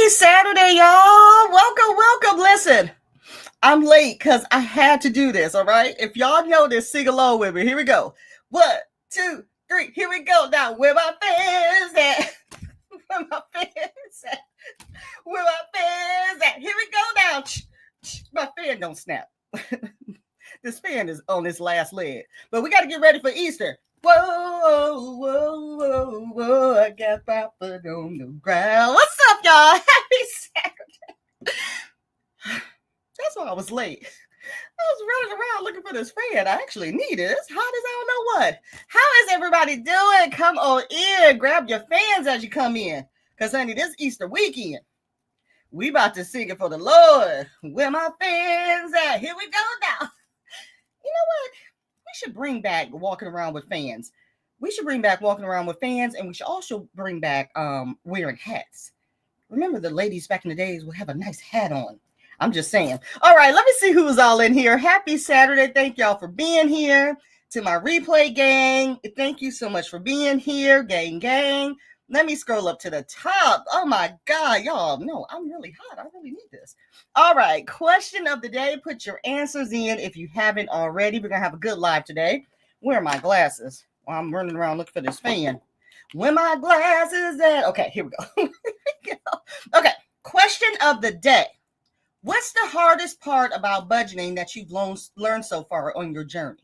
Happy Saturday, y'all. Welcome. Listen, I'm late because I had to do this, all right? If y'all know this, sing along with me. Here we go. 1, 2, 3. Here we go. Now, where my fans at? Where my fans at? Where my fans at? Here we go now. My fan don't snap. This fan is on its last leg. But we got to get ready for Easter. Whoa, I got my foot on the ground. What's up, y'all? Happy Saturday. That's why I was late. I was running around looking for this fan. I actually need it. It's hot as I don't know what. How is everybody doing? Come on in. Grab your fans as you come in. Because, honey, this Easter weekend, we about to sing it for the Lord. Where my fans at? Here we go now. You know what? We should bring back walking around with fans. We should bring back walking around with fans, and we should also bring back wearing hats. Remember, the ladies back in the days would have a nice hat on. I'm just saying. All right, let me see who's all in here. Happy Saturday. Thank y'all for being here. To my replay gang, thank you so much for being here. Gang. Let me scroll up to the top. Oh, my God, y'all. No, I'm really hot. I really need this. All right, question of the day. Put your answers in if you haven't already. We're going to have a good live today. Where are my glasses? Well, I'm running around looking for this fan. Where my glasses at? Okay, here we go. Okay, question of the day. What's the hardest part about budgeting that you've learned so far on your journey?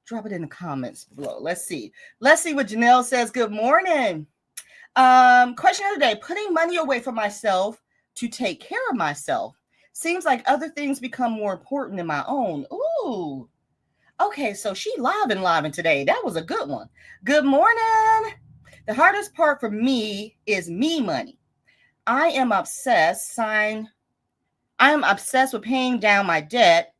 Drop it in the comments below. Let's see what Janelle says. Good morning. Question of the day. Putting money away for myself to take care of myself. Seems like other things become more important than my own. Ooh. Okay, so she livin' today. That was a good one. Good morning. The hardest part for me is me money. I am obsessed with paying down my debt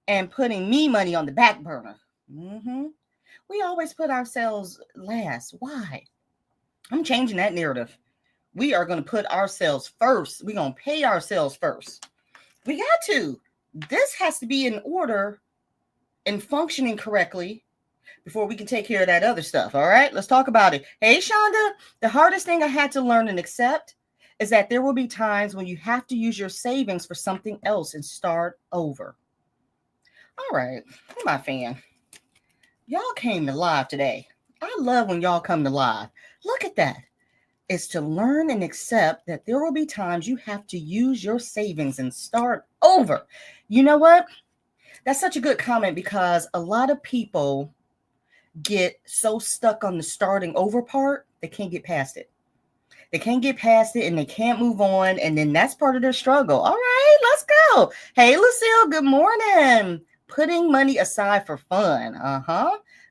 and putting me money on the back burner. We always put ourselves last. Why? I'm changing that narrative. We are going to put ourselves first. We're going to pay ourselves first. We got to. This has to be in order and functioning correctly before we can take care of that other stuff. All right, let's talk about it. Hey, Shonda, the hardest thing I had to learn and accept is that there will be times when you have to use your savings for something else and start over. All right, I'm my fan. Y'all came to live today. I love when y'all come to live. Look at that. It's to learn and accept that there will be times you have to use your savings and start over. You know what? That's such a good comment because a lot of people get so stuck on the starting over part, they can't get past it. They can't get past it and they can't move on. And then that's part of their struggle. All right, let's go. Hey, Lucille, good morning. Putting money aside for fun.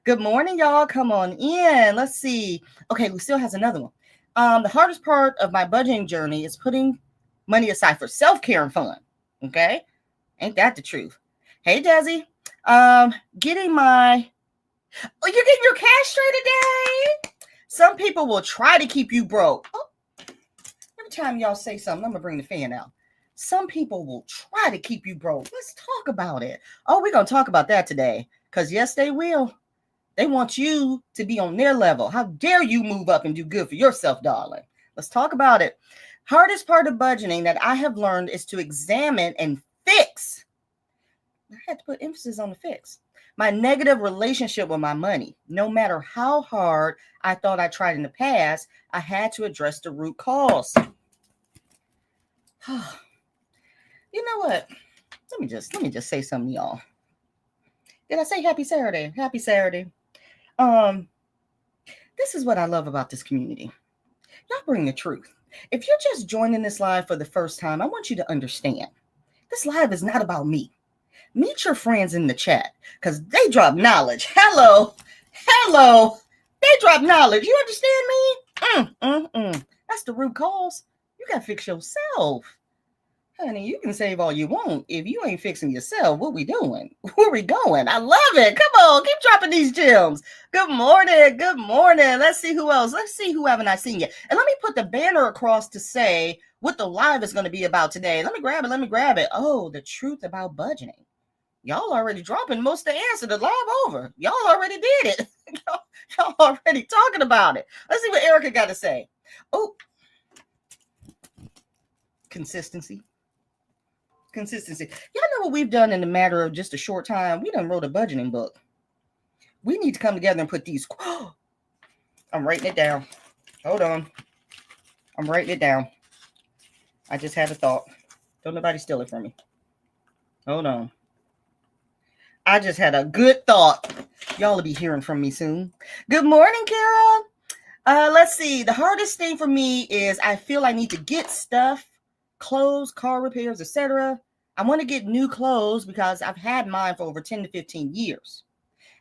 Good morning, y'all. Come on in. Let's see. Okay, Lucille has another one. The hardest part of my budgeting journey is putting money aside for self-care and fun. Okay? Ain't that the truth? Hey, Desi. Getting my... Oh, you're getting your cash straight today? Some people will try to keep you broke. Oh, every time y'all say something, I'm going to bring the fan out. Some people will try to keep you broke. Let's talk about it. Oh, we're going to talk about that today. Because, yes, they will. They want you to be on their level. How dare you move up and do good for yourself, darling? Let's talk about it. Hardest part of budgeting that I have learned is to examine and fix. I had to put emphasis on the fix. My negative relationship with my money. No matter how hard I thought I tried in the past, I had to address the root cause. You know what? Let me just say something, y'all. Did I say happy Saturday? Happy Saturday. This is what I love about this community. Y'all bring the truth. If you're just joining this live for the first time, I want you to understand. This live is not about me. Meet your friends in the chat because they drop knowledge. Hello. They drop knowledge. You understand me? That's the root cause. You got to fix yourself. Honey, you can save all you want. If you ain't fixing yourself, what we doing? Where we going? I love it. Come on, keep dropping these gems. Good morning. Let's see who else. Let's see who haven't I seen yet. And let me put the banner across to say what the live is going to be about today. Let me grab it. Oh, the truth about budgeting. Y'all already dropping most of the answer to live over. Y'all already did it. Y'all already talking about it. Let's see what Erica got to say. Oh, Consistency. Consistency. Y'all know what we've done in a matter of just a short time? We done wrote a budgeting book. We need to come together and put these. I'm writing it down. Hold on. I'm writing it down. I just had a thought. Don't nobody steal it from me. Hold on. I just had a good thought. Y'all will be hearing from me soon. Good morning, Kara. Let's see. The hardest thing for me is I feel I need to get stuff, clothes, car repairs, etc. I want to get new clothes because I've had mine for over 10 to 15 years.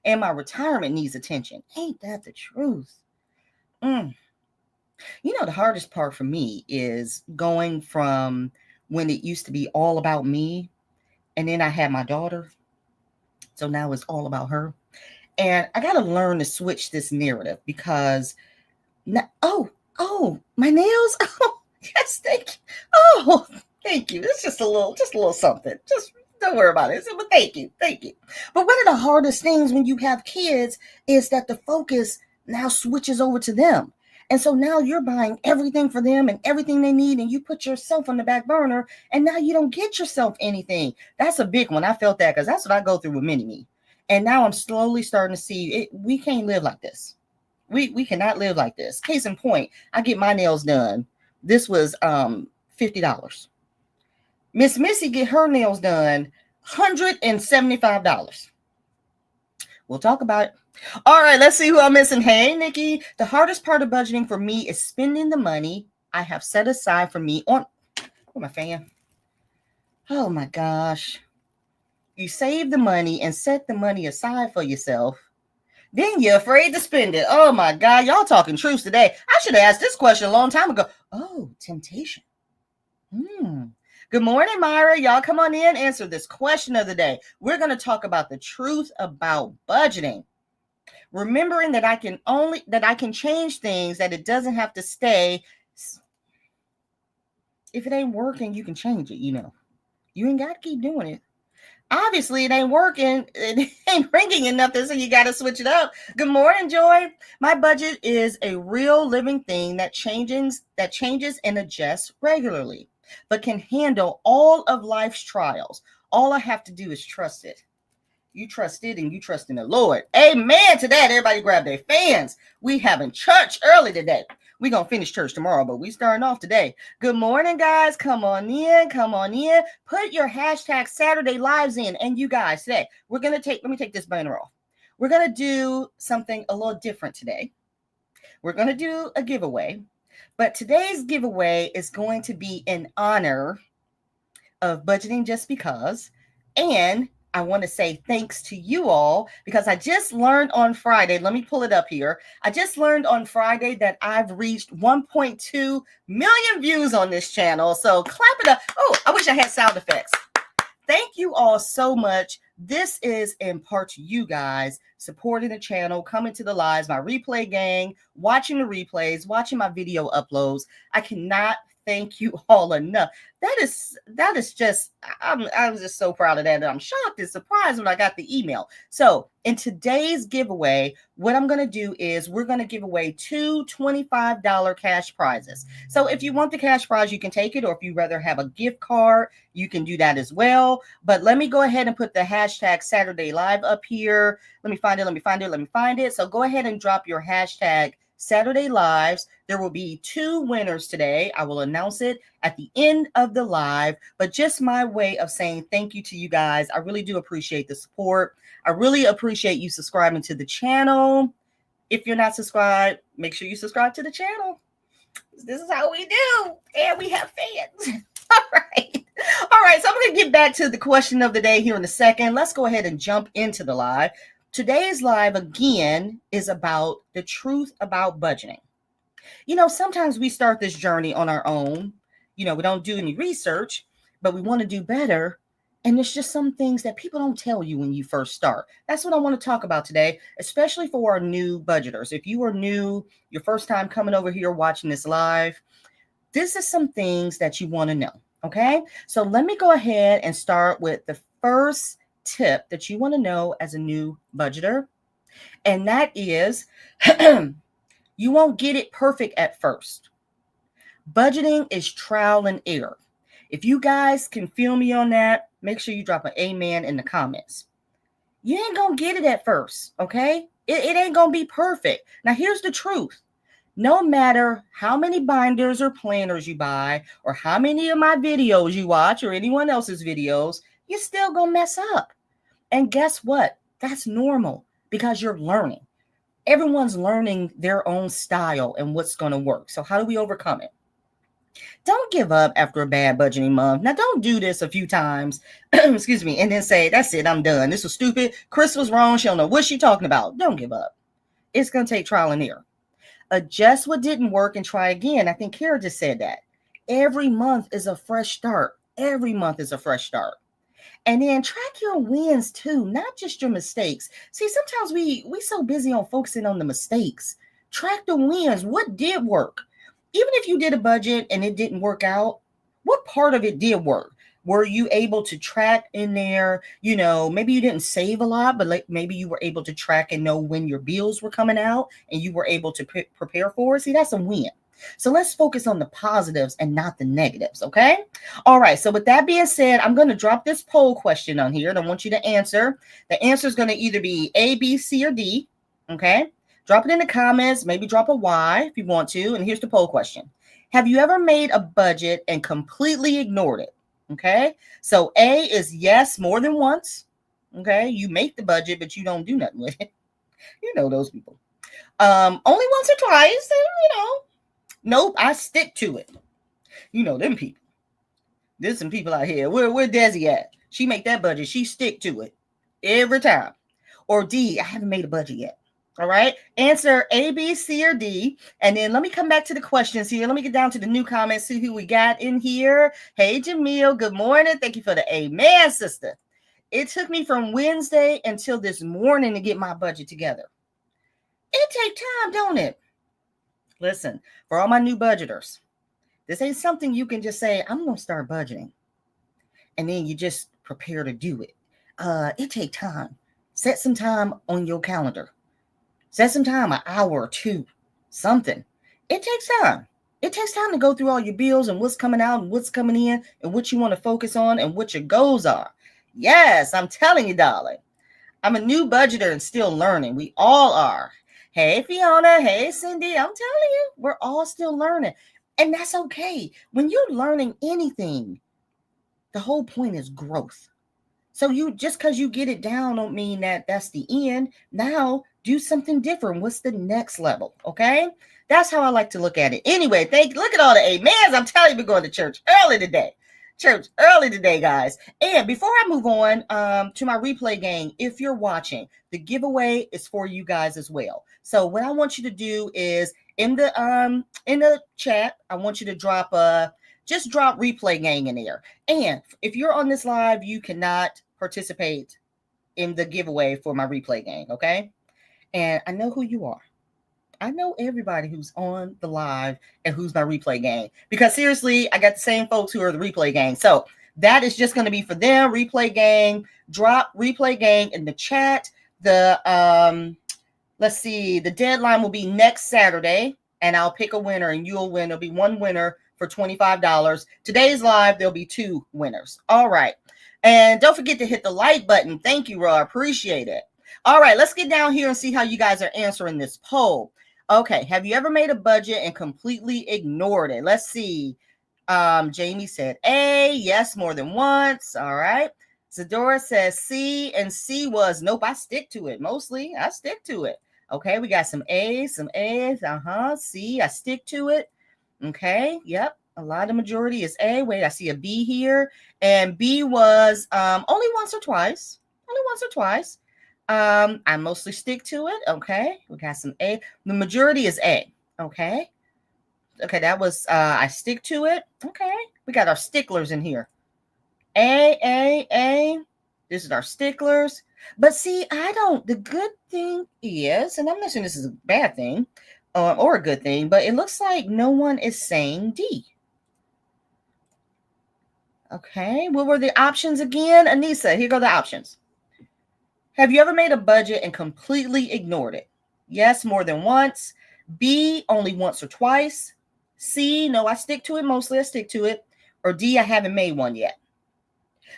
And my retirement needs attention. Ain't that the truth? You know, the hardest part for me is going from when it used to be all about me, and then I had my daughter. So now it's all about her. And I got to learn to switch this narrative because, my nails. Oh, yes, thank you. Oh, thank you. It's just a little something. Just don't worry about it. But thank you. But one of the hardest things when you have kids is that the focus now switches over to them. And so now you're buying everything for them and everything they need, and you put yourself on the back burner, and now you don't get yourself anything. That's a big one. I felt that because that's what I go through with Mini-Me. And now I'm slowly starting to see it. We can't live like this. We cannot live like this. Case in point, I get my nails done. This was $50. Miss Missy get her nails done $175. We'll talk about it. All right, let's see who I'm missing. Hey, Nikki. The hardest part of budgeting for me is spending the money I have set aside for me on my fan. Oh my gosh. You save the money and set the money aside for yourself. Then you're afraid to spend it. Oh my God, y'all talking truths today. I should have asked this question a long time ago. Oh, temptation. Good morning, Myra. Y'all come on in, answer this question of the day. We're going to talk about the truth about budgeting. Remembering that I can change things, that it doesn't have to stay. If it ain't working, you can change it, you know. You ain't got to keep doing it. Obviously, it ain't working. It ain't ringing enough, so you got to switch it up. Good morning, Joy. My budget is a real living thing that changes and adjusts regularly, but can handle all of life's trials. All I have to do is trust it. You trust it and you trust in the Lord. Amen to that. Everybody grab their fans. We having church early today. We're going to finish church tomorrow, but we starting off today. Good morning, guys. Come on in. Put your hashtag Saturday Lives in. And you guys, today, let me take this banner off. We're going to do something a little different today. We're going to do a giveaway. But today's giveaway is going to be in honor of Budgeting Just Because. And I want to say thanks to you all because I just learned on Friday. Let me pull it up here. I just learned on Friday that I've reached 1.2 million views on this channel. So clap it up. Oh, I wish I had sound effects. Thank you all so much. This is in part to you guys supporting the channel, coming to the lives, my replay gang, watching the replays, watching my video uploads. I cannot thank you all enough. That is just, I was just so proud of that. And I'm shocked and surprised when I got the email. So in today's giveaway, what I'm going to do is we're going to give away two $25 cash prizes. So if you want the cash prize, you can take it. Or if you rather have a gift card, you can do that as well. But let me go ahead and put the hashtag Saturday Live up here. Let me find it. So go ahead and drop your hashtag Saturday Lives. There will be two winners today. I will announce it at the end of the live, but just my way of saying thank you to you guys. I really do appreciate the support. I really appreciate you subscribing to the channel. If you're not subscribed, make sure you subscribe to the channel. This is how we do, and we have fans. All right. So I'm going to get back to the question of the day here in a second. Let's go ahead and jump into the live. Today's live, again, is about the truth about budgeting. You know, sometimes we start this journey on our own. You know, we don't do any research, but we want to do better. And there's just some things that people don't tell you when you first start. That's what I want to talk about today, especially for our new budgeters. If you are new, your first time coming over here watching this live, this is some things that you want to know, okay? So let me go ahead and start with the first tip that you want to know as a new budgeter. And that is, you won't get it perfect at first. Budgeting is trial and error. If you guys can feel me on that, make sure you drop an amen in the comments. You ain't gonna get it at first, okay? It ain't gonna be perfect. Now, here's the truth. No matter how many binders or planners you buy, or how many of my videos you watch, or anyone else's videos, you're still gonna mess up. And guess what? That's normal because you're learning. Everyone's learning their own style and what's gonna work. So how do we overcome it? Don't give up after a bad budgeting month. Now, don't do this a few times, excuse me, and then say, that's it, I'm done. This was stupid. Chris was wrong. She don't know what she's talking about. Don't give up. It's going to take trial and error. Adjust what didn't work and try again. I think Kara just said that. Every month is a fresh start. Every month is a fresh start. And then track your wins too, not just your mistakes. See, sometimes we so busy on focusing on the mistakes. Track the wins. What did work? Even if you did a budget and it didn't work out, what part of it did work? Were you able to track in there? You know, maybe you didn't save a lot, but like maybe you were able to track and know when your bills were coming out and you were able to prepare for it. See, that's a win. So let's focus on the positives and not the negatives, okay? All right, so with that being said, I'm going to drop this poll question on here and I want you to answer. The answer is going to either be A, B, C, or D, okay? Drop it in the comments, maybe drop a Y if you want to. And here's the poll question. Have you ever made a budget and completely ignored it? Okay, so A is yes, more than once. Okay, you make the budget, but you don't do nothing with it. You know those people. Only once or twice, nope, I stick to it. You know them people. There's some people out here. Where Desi at? She make that budget. She stick to it every time. Or D, I haven't made a budget yet. All right. Answer A, B, C, or D. And then let me come back to the questions here. Let me get down to the new comments, see who we got in here. Hey, Jamil. Good morning. Thank you for the amen, sister. It took me from Wednesday until this morning to get my budget together. It takes time, don't it? Listen, for all my new budgeters, this ain't something you can just say, I'm going to start budgeting. And then you just prepare to do it. It takes time. Set some time on your calendar. Set some time, an hour or two, something. It takes time. It takes time to go through all your bills and what's coming out and what's coming in and what you want to focus on and what your goals are. Yes, I'm telling you, darling. I'm a new budgeter and still learning. We all are. Hey, Fiona. Hey, Cindy. I'm telling you, we're all still learning. And that's okay. When you're learning anything, the whole point is growth. So you just because you get it down don't mean that that's the end. Now do something different. What's the next level? Okay. That's how I like to look at it. Anyway, look at all the amens. I'm telling you, we're going to church early today. Guys. And before I move on to my replay game, if you're watching, the giveaway is for you guys as well. So what I want you to do is in the chat, I want you to drop replay gang in there. And if you're on this live, you cannot participate in the giveaway for my replay gang, okay? And I know who you are. I know everybody who's on the live and who's my replay gang. Because seriously, I got the same folks who are the replay gang. So that is just going to be for them. Replay gang. Drop replay gang in the chat. Let's see. The deadline will be next Saturday. And I'll pick a winner and you'll win. There'll be one winner for $25. Today's live, there'll be two winners. All right. And don't forget to hit the like button. Thank you, Raw. Appreciate it. All right, let's get down here and see how you guys are answering this poll. Okay, have you ever made a budget and completely ignored it? Let's see. Jamie said A, yes, more than once. All right. Zadora says C, and C was, nope, I stick to it. Mostly, I stick to it. Okay, we got some A's. C, I stick to it. Okay, yep. A lot of majority is A. Wait, I see a B here. And B was only once or twice. I mostly stick to it. Okay, we got some A. The majority is A. Okay, that was I stick to it. Okay, we got our sticklers in here. A. This is our sticklers. But see, the good thing is, and I'm not saying this is a bad thing or a good thing, but it looks like no one is saying D. Okay, what were the options again? Anissa, here go the options. Have you ever made a budget and completely ignored it? Yes, more than once. B, only once or twice. C, no, I stick to it. Mostly I stick to it. Or D, I haven't made one yet.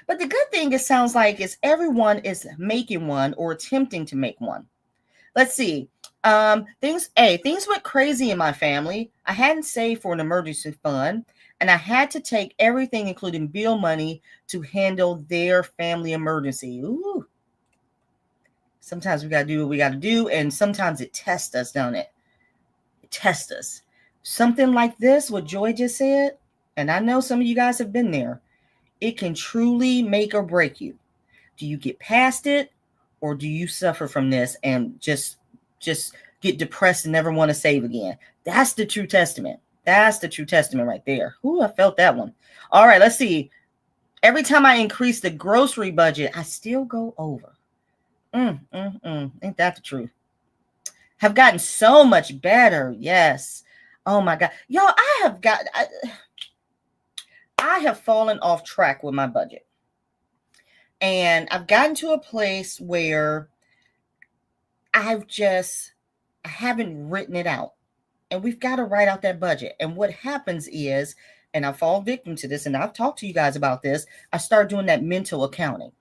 But the good thing, it sounds like, is everyone is making one or attempting to make one. Let's see. Things went crazy in my family. I hadn't saved for an emergency fund, and I had to take everything, including bill money, to handle their family emergency. Ooh. Sometimes we got to do what we got to do, and sometimes it tests us, don't it? It tests us. Something like this, what Joy just said, and I know some of you guys have been there, it can truly make or break you. Do you get past it, or do you suffer from this and just get depressed and never want to save again? That's the true testament. That's the true testament right there. Ooh, I felt that one. All right, let's see. Every time I increase the grocery budget, I still go over. Ain't that the truth? Have gotten so much better. Yes. Oh my God. Y'all, I have fallen off track with my budget. And I've gotten to a place where I haven't written it out. And we've got to write out that budget. And what happens is, and I fall victim to this, and I've talked to you guys about this, I start doing that mental accounting.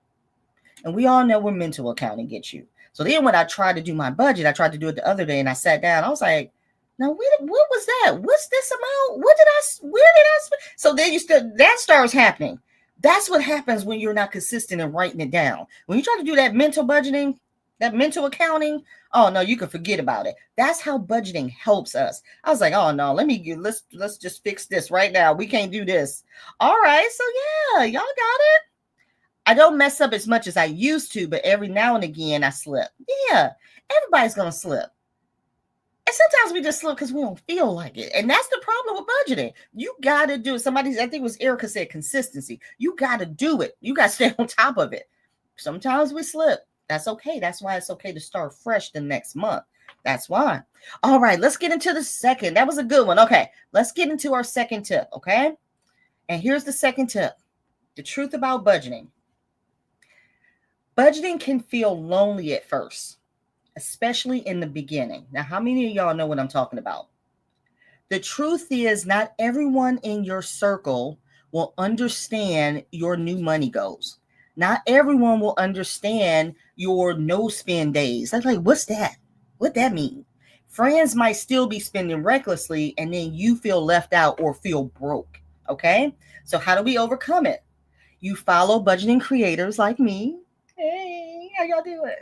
And we all know where mental accounting gets you. So then when I tried to do my budget, I tried to do it the other day, and I sat down. I was like, now, what was that? What's this amount? Where did I spend? So then that starts happening. That's what happens when you're not consistent in writing it down. When you try to do that mental budgeting, that mental accounting, oh no, you can forget about it. That's how budgeting helps us. I was like, oh no, let's just fix this right now. We can't do this. All right, so yeah, y'all got it. I don't mess up as much as I used to, but every now and again I slip. Yeah, everybody's gonna slip. And sometimes we just slip because we don't feel like it. And that's the problem with budgeting. You got to do it. I think it was Erica said consistency. You got to do it. You got to stay on top of it. Sometimes we slip. That's okay. That's why it's okay to start fresh the next month. That's why. All right, let's get into the second. That was a good one. Okay, let's get into our second tip, okay? And here's the second tip. The truth about budgeting. Budgeting can feel lonely at first, especially in the beginning. Now, how many of y'all know what I'm talking about? The truth is, not everyone in your circle will understand your new money goals. Not everyone will understand your no spend days. That's like, what's that? What that mean? Friends might still be spending recklessly, and then you feel left out or feel broke. Okay? So how do we overcome it? You follow budgeting creators like me. Hey, how y'all doing?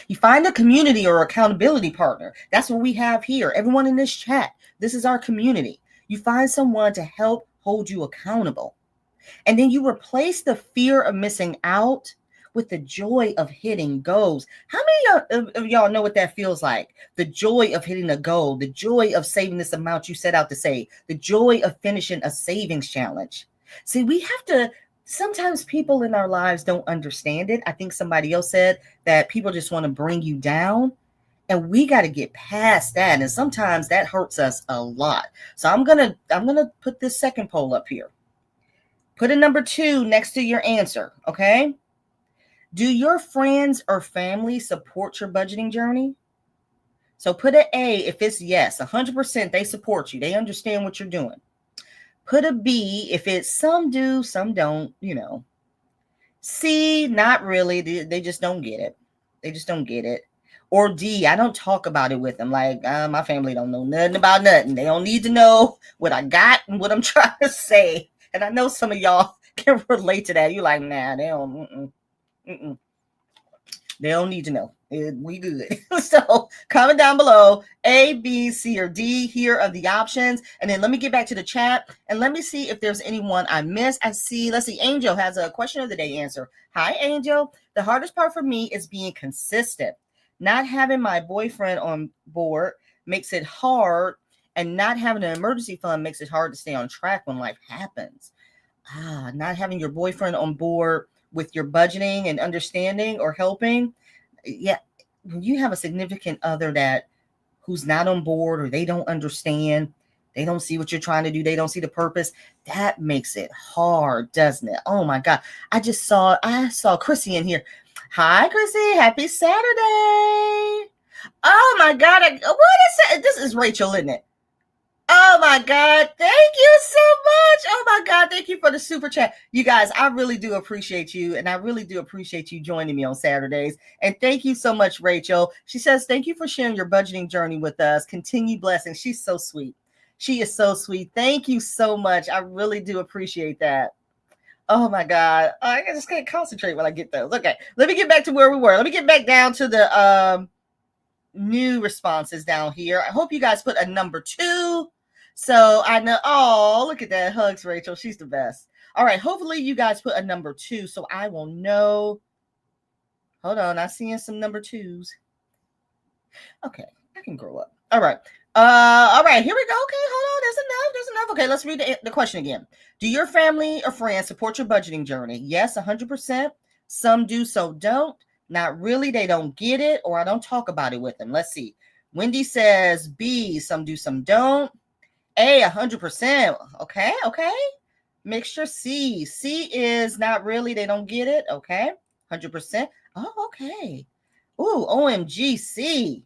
You find a community or accountability partner. That's what we have here. Everyone in this chat, this is our community. You find someone to help hold you accountable. And then you replace the fear of missing out with the joy of hitting goals. How many of y'all know what that feels like? The joy of hitting a goal, the joy of saving this amount you set out to save, the joy of finishing a savings challenge. See, we have to. Sometimes people in our lives don't understand it. I think somebody else said that people just want to bring you down, and we got to get past that. And sometimes that hurts us a lot. So I'm going to put this second poll up here. Put a number 2 next to your answer. Okay. Do your friends or family support your budgeting journey? So put an A if it's yes, 100% they support you. They understand what you're doing. Put a B if it's some do, some don't, you know. C, not really. They just don't get it. They just don't get it. Or D, I don't talk about it with them. Like, my family don't know nothing about nothing. They don't need to know what I got and what I'm trying to say. And I know some of y'all can relate to that. You're like, nah, they don't. They don't need to know. We good. So comment down below A, B, C, or D. Here are the options. And then let me get back to the chat and let me see if there's anyone I missed. Let's see. Angel has a question of the day answer. Hi, Angel. The hardest part for me is being consistent. Not having my boyfriend on board makes it hard, and not having an emergency fund makes it hard to stay on track when life happens. Not having your boyfriend on board with your budgeting and understanding or helping. Yeah, when you have a significant other who's not on board, or they don't understand, they don't see what you're trying to do, they don't see the purpose, that makes it hard, doesn't it? Oh my God. I saw Chrissy in here. Hi, Chrissy. Happy Saturday. Oh my God. What is that? This is Rachel, isn't it? Oh my God. Thank you so Oh my God. Thank you for the super chat. You guys, I really do appreciate you. And I really do appreciate you joining me on Saturdays. And thank you so much, Rachel. She says, thank you for sharing your budgeting journey with us. Continue blessings. She's so sweet. She is so sweet. Thank you so much. I really do appreciate that. Oh my God. I just can't concentrate when I get those. Okay. Let me get back to where we were. Let me get back down to the new responses down here. I hope you guys put a number 2. So I know, oh, look at that. Hugs, Rachel. She's the best. All right. Hopefully you guys put a number 2 so I will know. Hold on. I'm seeing some number 2s. Okay. I can grow up. All right. All right. Here we go. Okay. Hold on. There's enough. Okay. Let's read the question again. Do your family or friends support your budgeting journey? Yes, 100%. Some do, so don't. Not really. They don't get it, or I don't talk about it with them. Let's see. Wendy says B, some do, some don't. A, 100%. Okay. Mixture C. C is not really. They don't get it. Okay. 100%. Oh, okay. Ooh, OMG C.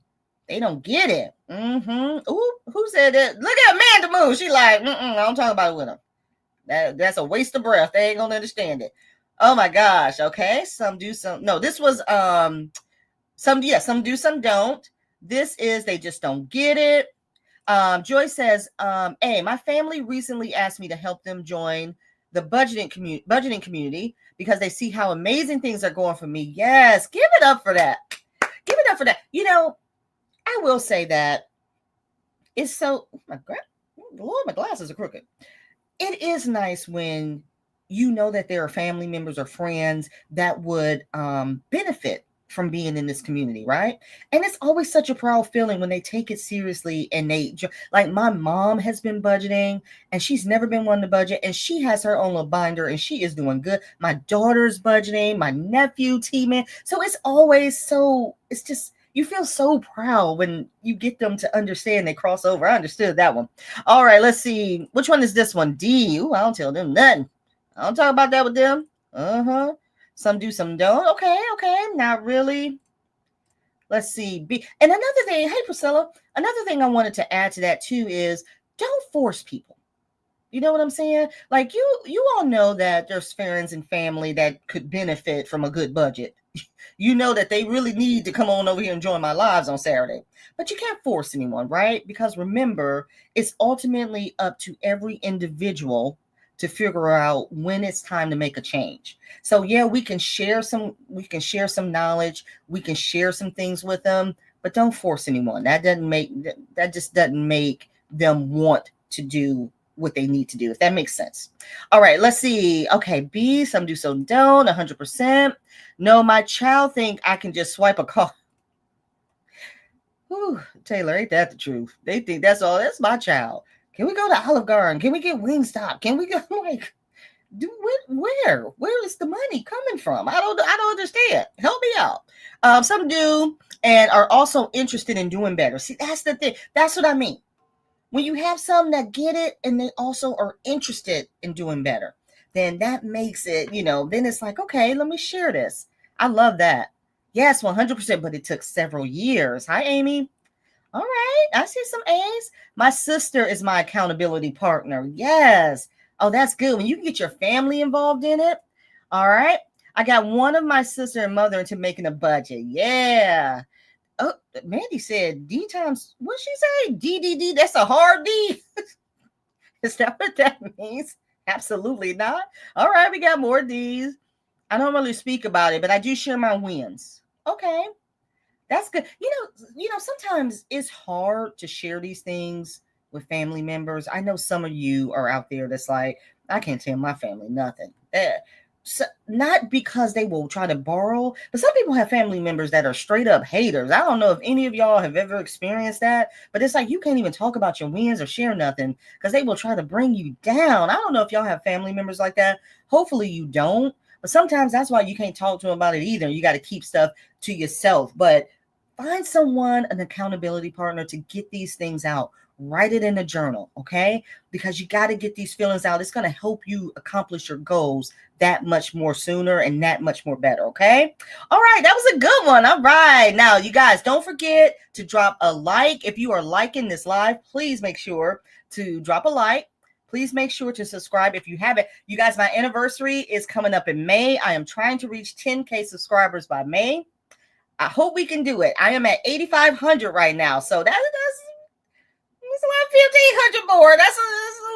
They don't get it. Ooh, who said that? Look at Amanda Moon. She like, I don't talk about it with them. That's a waste of breath. They ain't gonna understand it. Oh my gosh. Okay. Some do, some no. This was some do, some don't. This is they just don't get it. Joy says, A, my family recently asked me to help them join the budgeting community because they see how amazing things are going for me. Yes, give it up for that. Give it up for that. You know, I will say that it's so Lord, my glasses are crooked. It is nice when you know that there are family members or friends that would benefit from being in this community, right? And it's always such a proud feeling when they take it seriously and they, like my mom has been budgeting and she's never been one to budget and she has her own little binder and she is doing good. My daughter's budgeting, my nephew teaming. So it's always so, it's just, you feel so proud when you get them to understand they cross over. I understood that one. All right, let's see. Which one is this one? D. Ooh, I don't tell them nothing. I don't talk about that with them. Some do, some don't. Okay. Not really. Let's see. B. And another thing, hey Priscilla, another thing I wanted to add to that too is don't force people. You know what I'm saying? Like you all know that there's friends and family that could benefit from a good budget. You know that they really need to come on over here and join my lives on Saturday. But you can't force anyone, right? Because remember, it's ultimately up to every individual to figure out when it's time to make a change. So yeah, we can share some knowledge, we can share some things with them, but don't force anyone. That just doesn't make them want to do what they need to do, if that makes sense. All right, let's see. Okay, B, some do, some don't, 100%. No, my child think I can just swipe a card. Whew, Taylor, ain't that the truth? They think that's all. That's my child. Can we go to Olive Garden? Can we get Wingstop? Can we go like where is the money coming from? I don't understand. Help me out. Some do and are also interested in doing better. See, that's the thing. That's what I mean. When you have some that get it and they also are interested in doing better, then that makes it, then it's like, okay, let me share this. I love that. Yes, 100%, but it took several years. Hi, Amy. All right, I see some A's. My sister is my accountability partner. Yes. Oh, that's good. When you can get your family involved in it. All right. I got one of my sister and mother into making a budget. Yeah. Oh, Mandy said D times, what'd she say? D. That's a hard D. Is that what that means? Absolutely not. All right, we got more D's. I don't really speak about it, but I do share my wins. Okay. That's good. Sometimes it's hard to share these things with family members. I know some of you are out there that's like, I can't tell my family nothing. So, not because they will try to borrow, but some people have family members that are straight up haters. I don't know if any of y'all have ever experienced that, but it's like you can't even talk about your wins or share nothing because they will try to bring you down. I don't know if y'all have family members like that. Hopefully you don't, but sometimes that's why you can't talk to them about it either. You got to keep stuff to yourself, but find someone, an accountability partner to get these things out. Write it in a journal, okay? Because you got to get these feelings out. It's going to help you accomplish your goals that much more sooner and that much more better, okay? All right, that was a good one. All right. Now, you guys, don't forget to drop a like. If you are liking this live, please make sure to drop a like. Please make sure to subscribe if you haven't. You guys, my anniversary is coming up in May. I am trying to reach 10K subscribers by May. I hope we can do it. I am at 8,500 right now. So that's about 1,500 more. That's a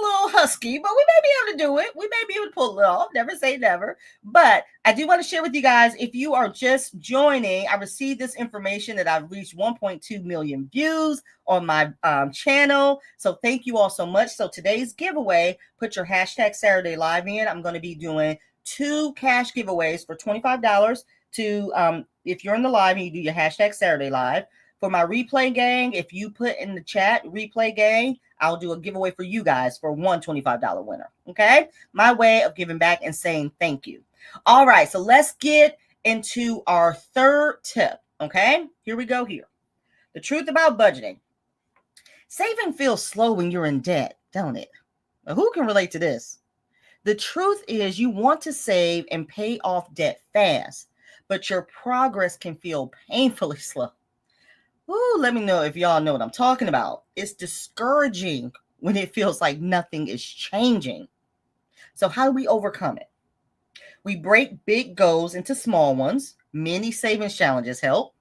little husky, but we may be able to do it. We may be able to pull it off. Never say never. But I do want to share with you guys, if you are just joining, I received this information that I've reached 1.2 million views on my channel. So thank you all so much. So today's giveaway, put your hashtag Saturday Live in. I'm going to be doing 2 cash giveaways for $25 to, if you're in the live and you do your hashtag Saturday Live. For my replay gang, if you put in the chat replay gang, I'll do a giveaway for you guys for one $25 winner. Okay? My way of giving back and saying thank you. All right, so let's get into our third tip. Okay? Here we go here. The truth about budgeting. Saving feels slow when you're in debt, don't it? Now, who can relate to this? The truth is you want to save and pay off debt fast, but your progress can feel painfully slow. Ooh, let me know if y'all know what I'm talking about. It's discouraging when it feels like nothing is changing. So how do we overcome it? We break big goals into small ones. Many savings challenges help.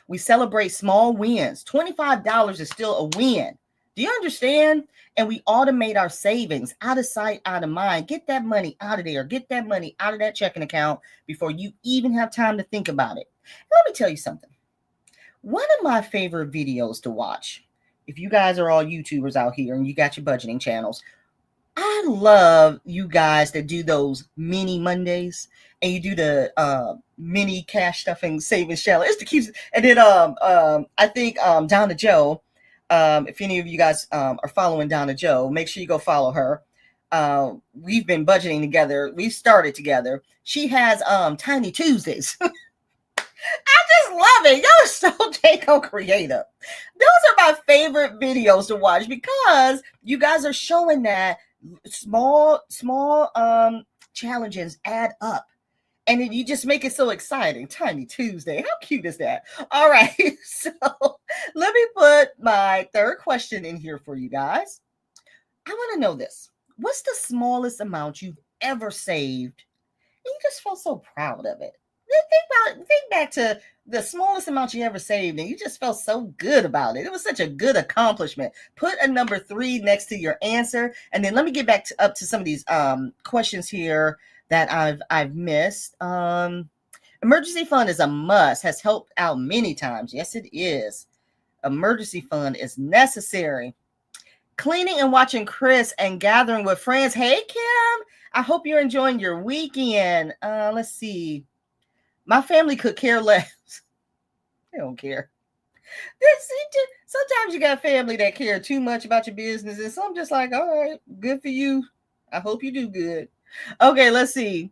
We celebrate small wins. $25 is still a win. Do you understand? And we automate our savings, out of sight, out of mind. Get that money out of there. Get that money out of that checking account before you even have time to think about it. And let me tell you something. One of my favorite videos to watch, if you guys are all YouTubers out here and you got your budgeting channels, I love you guys that do those mini Mondays and you do the mini cash stuffing savings challenge. It's the keeps. And then I think Donna Joe, if any of you guys are following Donna Joe, make sure you go follow her. We've been budgeting together. We started together. She has Tiny Tuesdays. I just love it. Y'all so Jacob creative. Those are my favorite videos to watch because you guys are showing that small challenges add up. And then you just make it so exciting. Tiny Tuesday. How cute is that? All right. So let me put my third question in here for you guys. I want to know this. What's the smallest amount you've ever saved? And you just felt so proud of it. Think back to the smallest amount you ever saved and you just felt so good about it. It was such a good accomplishment. Put a number 3 next to your answer. And then let me get back up to some of these questions here that I've missed. Emergency fund is a must, has helped out many times. Yes, it is. Emergency fund is necessary. Cleaning and watching Chris and gathering with friends. Hey, Kim, I hope you're enjoying your weekend. Let's see. My family could care less. They don't care. Sometimes you got family that care too much about your business. And some just like, all right, good for you. I hope you do good. Okay, let's see.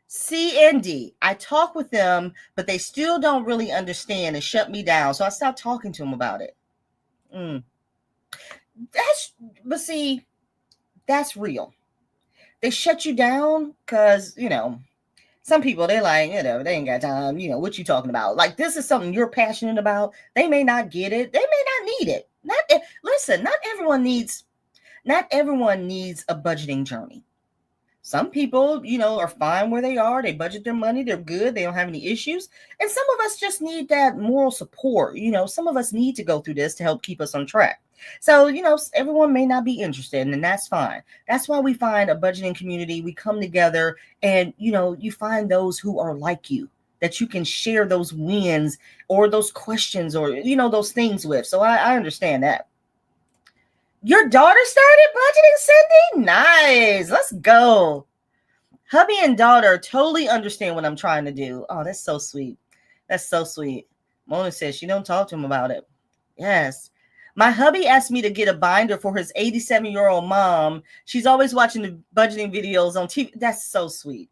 C and D. I talk with them, but they still don't really understand and shut me down. So I stopped talking to them about it. That's real. They shut you down because, some people, they're like, they ain't got time. What you talking about? Like, this is something you're passionate about. They may not get it. They may not need it. Not everyone needs a budgeting journey. Some people, are fine where they are. They budget their money. They're good. They don't have any issues. And some of us just need that moral support. Some of us need to go through this to help keep us on track. So, everyone may not be interested, and that's fine. That's why we find a budgeting community. We come together and, you find those who are like you, that you can share those wins or those questions or, those things with. So I understand that. Your daughter started budgeting, Cindy? Nice. Let's go. Hubby and daughter totally understand what I'm trying to do. Oh, that's so sweet. That's so sweet. Mona says she don't talk to him about it. Yes. My hubby asked me to get a binder for his 87-year-old mom. She's always watching the budgeting videos on TV. That's so sweet.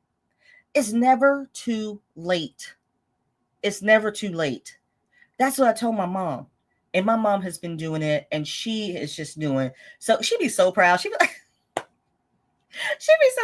It's never too late. It's never too late. That's what I told my mom. And my mom has been doing it, and she is just doing. So she'd be so proud. She'd be so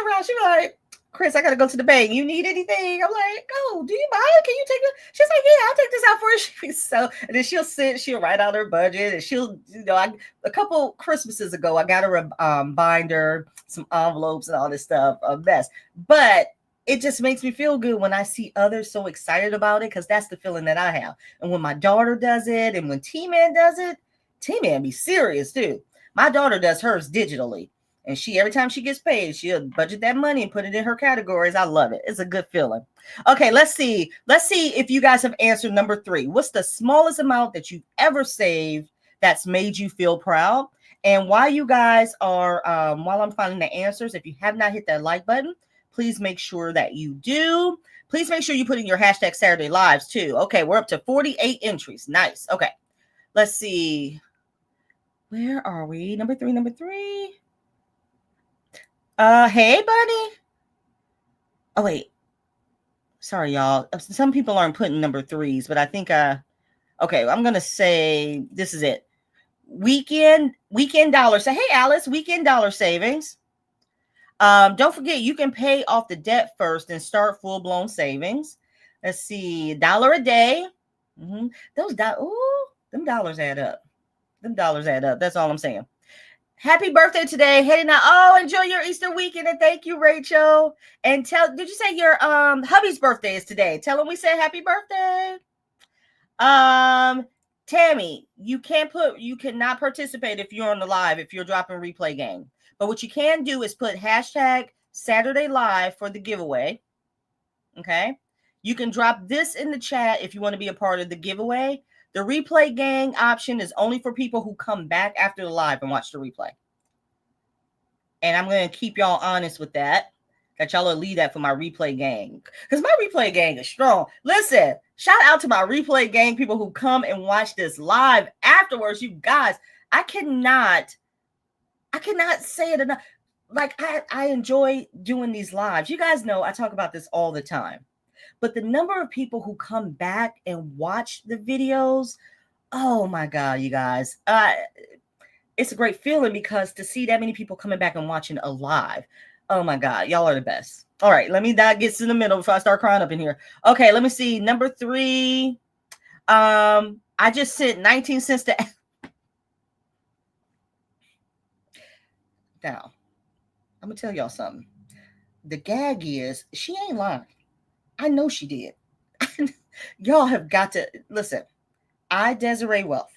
proud. She'd be like, Chris, I gotta go to the bank. You need anything? I'm like, oh, do you mind? Can you take it? She's like, yeah, I'll take this out for you. She's so, and then she'll write out her budget, and a couple Christmases ago, I got her a binder, some envelopes, and all this stuff, a mess. But it just makes me feel good when I see others so excited about it, because that's the feeling that I have. And when my daughter does it, and when T-Man does it, T-Man be serious too. My daughter does hers digitally. And every time she gets paid, she'll budget that money and put it in her categories. I love it. It's a good feeling. Okay, let's see. Let's see if you guys have answered number 3. What's the smallest amount that you've ever saved that's made you feel proud? And while you guys are, while I'm finding the answers, if you have not hit that like button, please make sure that you do. Please make sure you put in your hashtag Saturday Lives too. Okay, we're up to 48 entries. Nice. Okay, let's see. Where are we? Number three. Hey, buddy. Oh, wait. Sorry, y'all. Some people aren't putting number 3s, but I think, okay, I'm going to say this is it. Weekend dollar. Say, hey, Alice, weekend dollar savings. Don't forget, you can pay off the debt first and start full-blown savings. Let's see, $1 a day. Mm-hmm. Them dollars add up. That's all I'm saying. Happy birthday today. Heading out. Oh, enjoy your Easter weekend. And thank you, Rachel. And did you say your hubby's birthday is today? Tell him we said happy birthday. Tammy, you cannot participate if you're on the live, if you're dropping replay game. But what you can do is put hashtag Saturday Live for the giveaway. Okay. You can drop this in the chat if you want to be a part of the giveaway. The replay gang option is only for people who come back after the live and watch the replay. And I'm going to keep y'all honest with that y'all will leave that for my replay gang. Because my replay gang is strong. Listen, shout out to my replay gang, people who come and watch this live afterwards. You guys, I cannot say it enough. Like, I enjoy doing these lives. You guys know I talk about this all the time. But the number of people who come back and watch the videos, oh my God, you guys. It's a great feeling, because to see that many people coming back and watching a live, oh my God, y'all are the best. All right, let me not get to the middle before I start crying up in here. Okay, let me see. Number 3. I just sent 19 cents to... Now, I'm going to tell y'all something. The gag is, she ain't lying. I know she did. Y'all have got to listen. Desiree Wealth.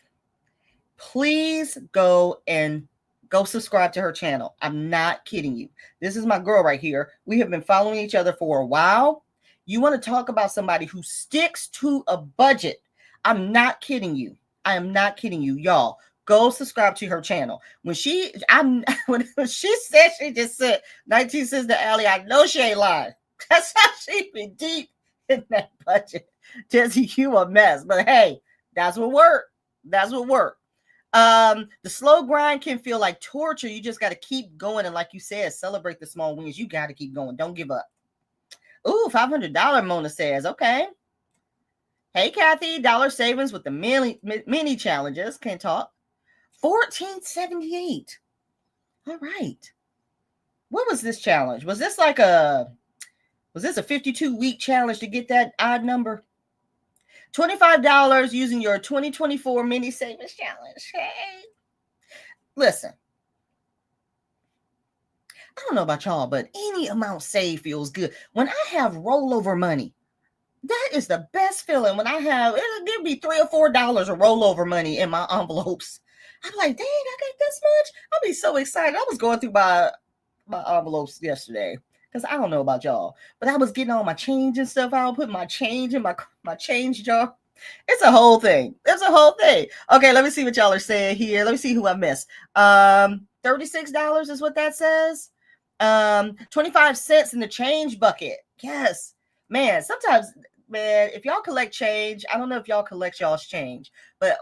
Please go subscribe to her channel. I'm not kidding you. This is my girl right here. We have been following each other for a while. You want to talk about somebody who sticks to a budget? I'm not kidding you. I am not kidding you, y'all. Go subscribe to her channel. When she said she just sent 19 cents to Allie, I know she ain't lying. That's how she be deep in that budget. Desi, you a mess. But hey, that's what worked. The slow grind can feel like torture. You just got to keep going. And like you said, celebrate the small wins. You got to keep going. Don't give up. Ooh, $500 Mona says. Okay. Hey, Kathy, dollar savings with the mini challenges. Can't talk. $14.78. All right. What was this challenge? Was this a 52-week challenge to get that odd number? $25 using your 2024 mini savings challenge. Hey, listen. I don't know about y'all, but any amount saved feels good. When I have rollover money, that is the best feeling. When it'll give me $3 or $4 of rollover money in my envelopes. I'm like, dang, I got this much. I'll be so excited. I was going through my envelopes yesterday, because I don't know about y'all, but I was getting all my change and stuff out, putting my change in my change jar. It's a whole thing. Okay, let me see what y'all are saying here. Let me see who I missed. $36 is what that says. 25 cents in the change bucket. Yes. Man, sometimes, if y'all collect change, I don't know if y'all collect y'all's change, but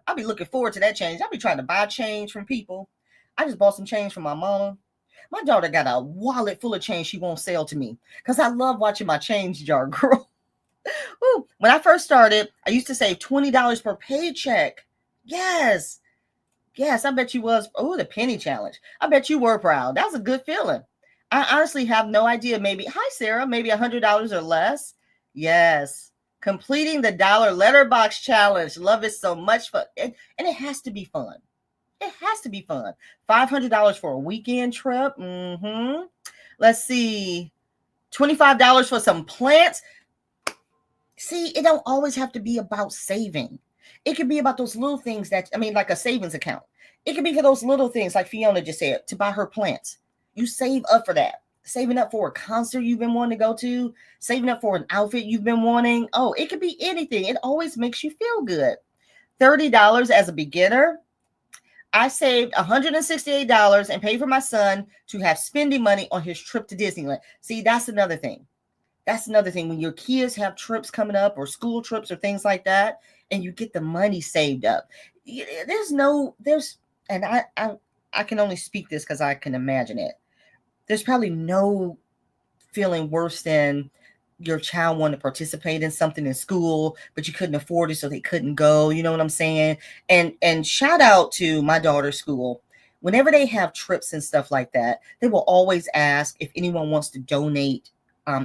I'll be looking forward to that change. I'll be trying to buy change from people. I just bought some change from my mama. My daughter got a wallet full of change she won't sell to me, because I love watching my change jar grow. When I first started, I used to save $20 per paycheck. Yes, I bet you was. The penny challenge. I bet you were proud. That was a good feeling. I honestly have no idea. Maybe, hi, Sarah, maybe $100 or less. Yes. Completing the dollar letterbox challenge. Love it so much. And it has to be fun. It has to be fun. $500 for a weekend trip. Let's see. $25 for some plants. See, it don't always have to be about saving. It could be about those little things that, I mean, like a savings account. It could be for those little things, like Fiona just said, to buy her plants. You save up for that. Saving up for a concert you've been wanting to go to, saving up for an outfit you've been wanting. Oh, it could be anything. It always makes you feel good. $30 as a beginner. I saved $168 and paid for my son to have spending money on his trip to Disneyland. See, that's another thing. That's another thing. When your kids have trips coming up or school trips or things like that, and you get the money saved up, and I can only speak this because I can imagine it. There's probably no feeling worse than your child wanted to participate in something in school, but you couldn't afford it, so they couldn't go. You know what I'm saying? And shout out to my daughter's school. Whenever they have trips and stuff like that, they will always ask if anyone wants to donate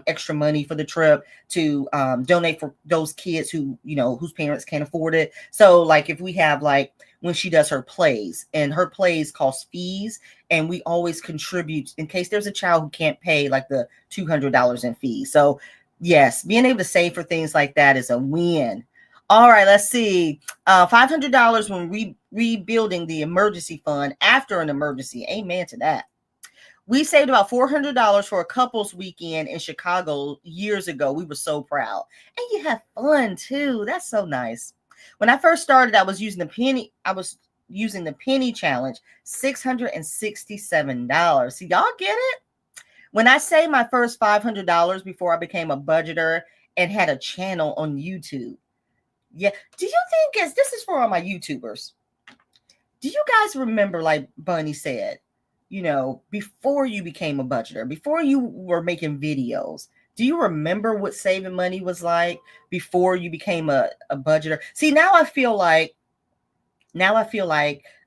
extra money for the trip, to donate for those kids who, whose parents can't afford it. So like if we have, like, when she does her plays, and her plays cost fees, and we always contribute in case there's a child who can't pay like the $200 in fees. So yes, being able to save for things like that is a win. All right, let's see. $500 when rebuilding the emergency fund after an emergency. Amen to that. We saved about $400 for a couples weekend in Chicago years ago. We were so proud. And you have fun too. That's so nice. When I first started, I was using the penny challenge, $667. See, y'all get it? When I say my first $500 before I became a budgeter and had a channel on YouTube. Yeah. Do you think, this is for all my YouTubers, do you guys remember, like Bunny said, before you became a budgeter, before you were making videos, do you remember what saving money was like before you became a budgeter? See, now I feel like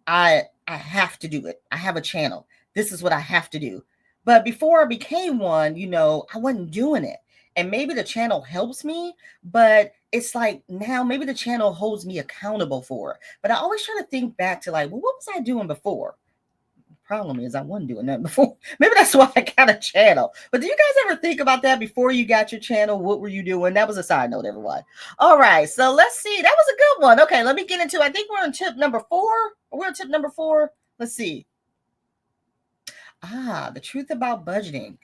I have to do it. I have a channel. This is what I have to do. But before I became one, I wasn't doing it. And maybe the channel helps me, but it's like now maybe the channel holds me accountable for it. But I always try to think back to, like, well, what was I doing before? Problem is I wasn't doing that before. Maybe that's why I got a channel. But do you guys ever think about that before you got your channel? What were you doing? That was a side note, everyone. All right, so let's see. That was a good one. Okay, let me get into, I think we're on tip number 4. We're on tip number 4. Let's see. The truth about budgeting.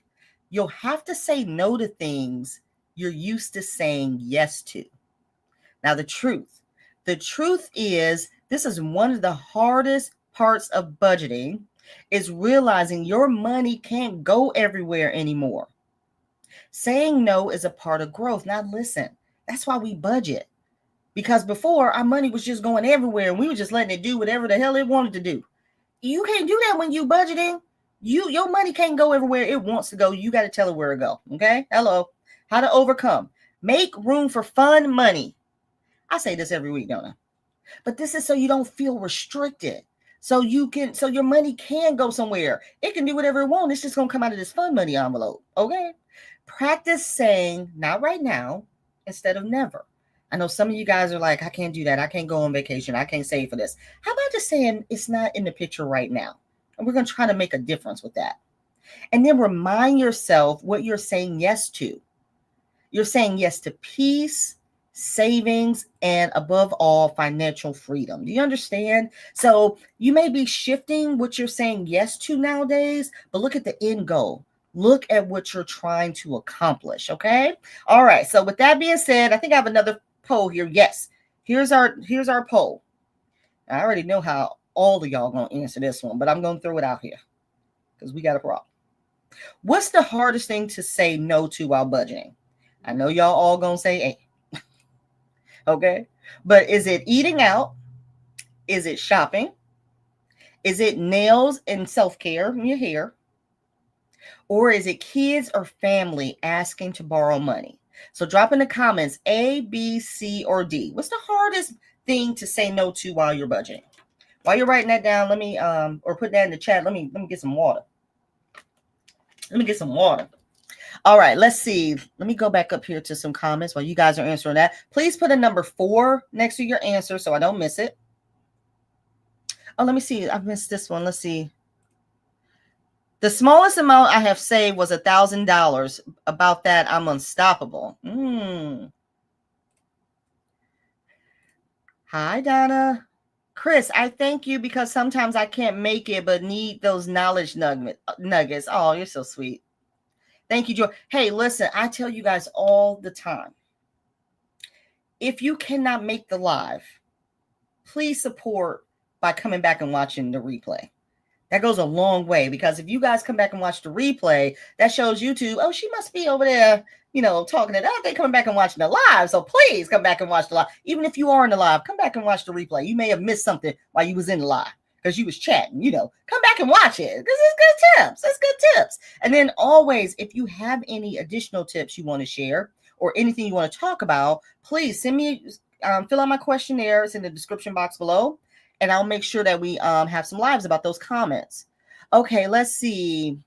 You'll have to say no to things you're used to saying yes to. Now, the truth is, this is one of the hardest parts of budgeting, is realizing your money can't go everywhere anymore. Saying no is a part of growth. Now listen, that's why we budget. Because before, our money was just going everywhere and we were just letting it do whatever the hell it wanted to do. You can't do that when you budgeting. Your money can't go everywhere it wants to go. You got to tell it where to go. Okay? Hello. How to overcome. Make room for fun money. I say this every week, don't I? But this is so you don't feel restricted. So your money can go somewhere. It can do whatever it wants. It's just going to come out of this fun money envelope. Okay? Practice saying not right now instead of never. I know some of you guys are like, I can't do that. I can't go on vacation. I can't save for this. How about just saying it's not in the picture right now? And we're going to try to make a difference with that. And then remind yourself what you're saying yes to. You're saying yes to peace, savings, and above all, financial freedom. Do you understand? So you may be shifting what you're saying yes to nowadays, but look at the end goal. Look at what you're trying to accomplish. Okay. All right. So with that being said, I think I have another poll here. Yes. Here's our poll. I already know how all of y'all going to answer this one, but I'm going to throw it out here because we got a problem. What's the hardest thing to say no to while budgeting? I know y'all all going to say A. Okay. But is it eating out? Is it shopping? Is it nails and self-care in your hair? Or is it kids or family asking to borrow money? So drop in the comments A, B, C, or D. What's the hardest thing to say no to while you're budgeting? While you're writing that down, let me or put that in the chat. Let me get some water. Let me get some water. All right, let's see. Let me go back up here to some comments while you guys are answering that. Please put a number 4 next to your answer so I don't miss it. Oh, let me see. I missed this one. Let's see. The smallest amount I have saved was $1,000. About that, I'm unstoppable. Hi, Donna. Chris, I thank you because sometimes I can't make it, but need those knowledge nuggets. Oh, you're so sweet. Thank you, Joy. Hey, listen, I tell you guys all the time, if you cannot make the live, please support by coming back and watching the replay. That goes a long way, because if you guys come back and watch the replay, that shows YouTube, oh, she must be over there, talking it up. They coming back and watching the live. So please come back and watch the live. Even if you are in the live, come back and watch the replay. You may have missed something while you was in the live because you was chatting, come back and watch it because it's good tips. It's good tips. And then always, if you have any additional tips you want to share or anything you want to talk about, please send me, fill out my questionnaire. It's in the description box below. And I'll make sure that we have some lives about those comments. Okay, let's see.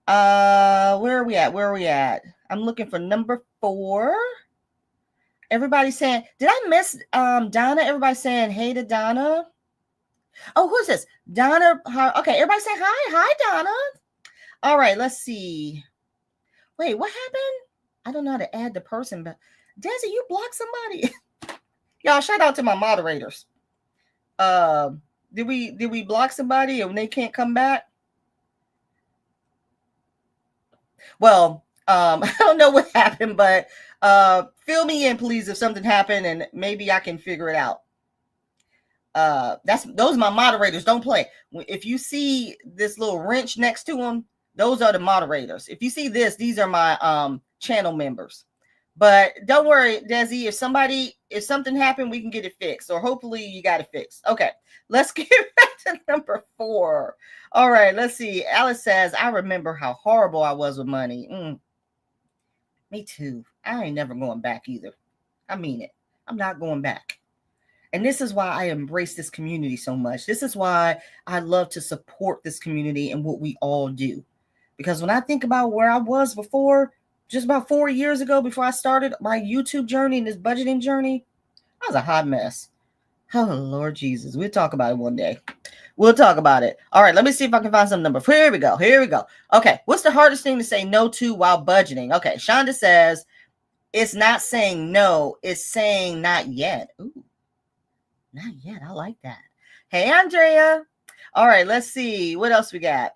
Where are we at? I'm looking for number 4. Everybody's saying, did I miss Donna? Everybody's saying hey to Donna. Oh, who's this? Donna. Okay, everybody say hi. Hi, Donna. All right, let's see. Wait, what happened? I don't know how to add the person, but Desi, you blocked somebody. Y'all, shout out to my moderators. Did we block somebody and they can't come back? Well, I don't know what happened, but fill me in, please, if something happened, and maybe I can figure it out. Those are my moderators. Don't play. If you see this little wrench next to them, those are the moderators. If you see this, these are my channel members. But don't worry, Desi, if something happened, we can get it fixed. Or hopefully you got it fixed. Okay, let's get back to number 4. All right, let's see. Alice says, I remember how horrible I was with money. Me too. I ain't never going back either. I mean it. I'm not going back. And this is why I embrace this community so much. This is why I love to support this community and what we all do. Because when I think about where I was before, just about 4 years ago, before I started my YouTube journey and this budgeting journey, I was a hot mess. Oh, Lord Jesus. We'll talk about it one day. We'll talk about it. All right, let me see if I can find some number. Here we go. Okay, what's the hardest thing to say no to while budgeting? Okay, Shonda says, it's not saying no, it's saying not yet. Ooh, not yet. I like that. Hey, Andrea. All right, let's see. What else we got?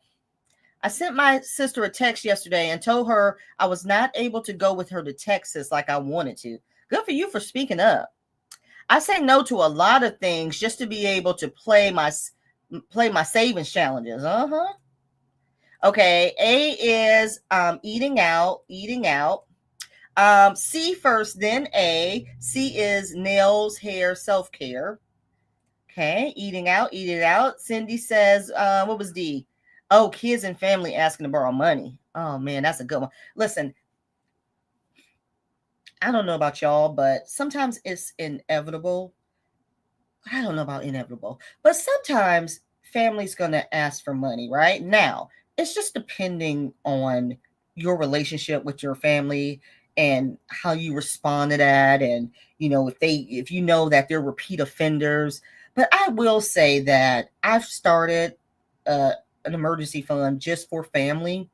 I sent my sister a text yesterday and told her I was not able to go with her to Texas like I wanted to. Good for you for speaking up. I say no to a lot of things just to be able to play my savings challenges. Okay, A is eating out. C first, then A. C is nails, hair, self-care. Okay, eat it out. Cindy says, what was D? Oh, kids and family asking to borrow money. Oh, man, that's a good one. Listen, I don't know about y'all, but sometimes it's inevitable. I don't know about inevitable, but sometimes family's going to ask for money, right? Now, it's just depending on your relationship with your family and how you respond to that. And, if you know that they're repeat offenders. But I will say that I've started an emergency fund just for family,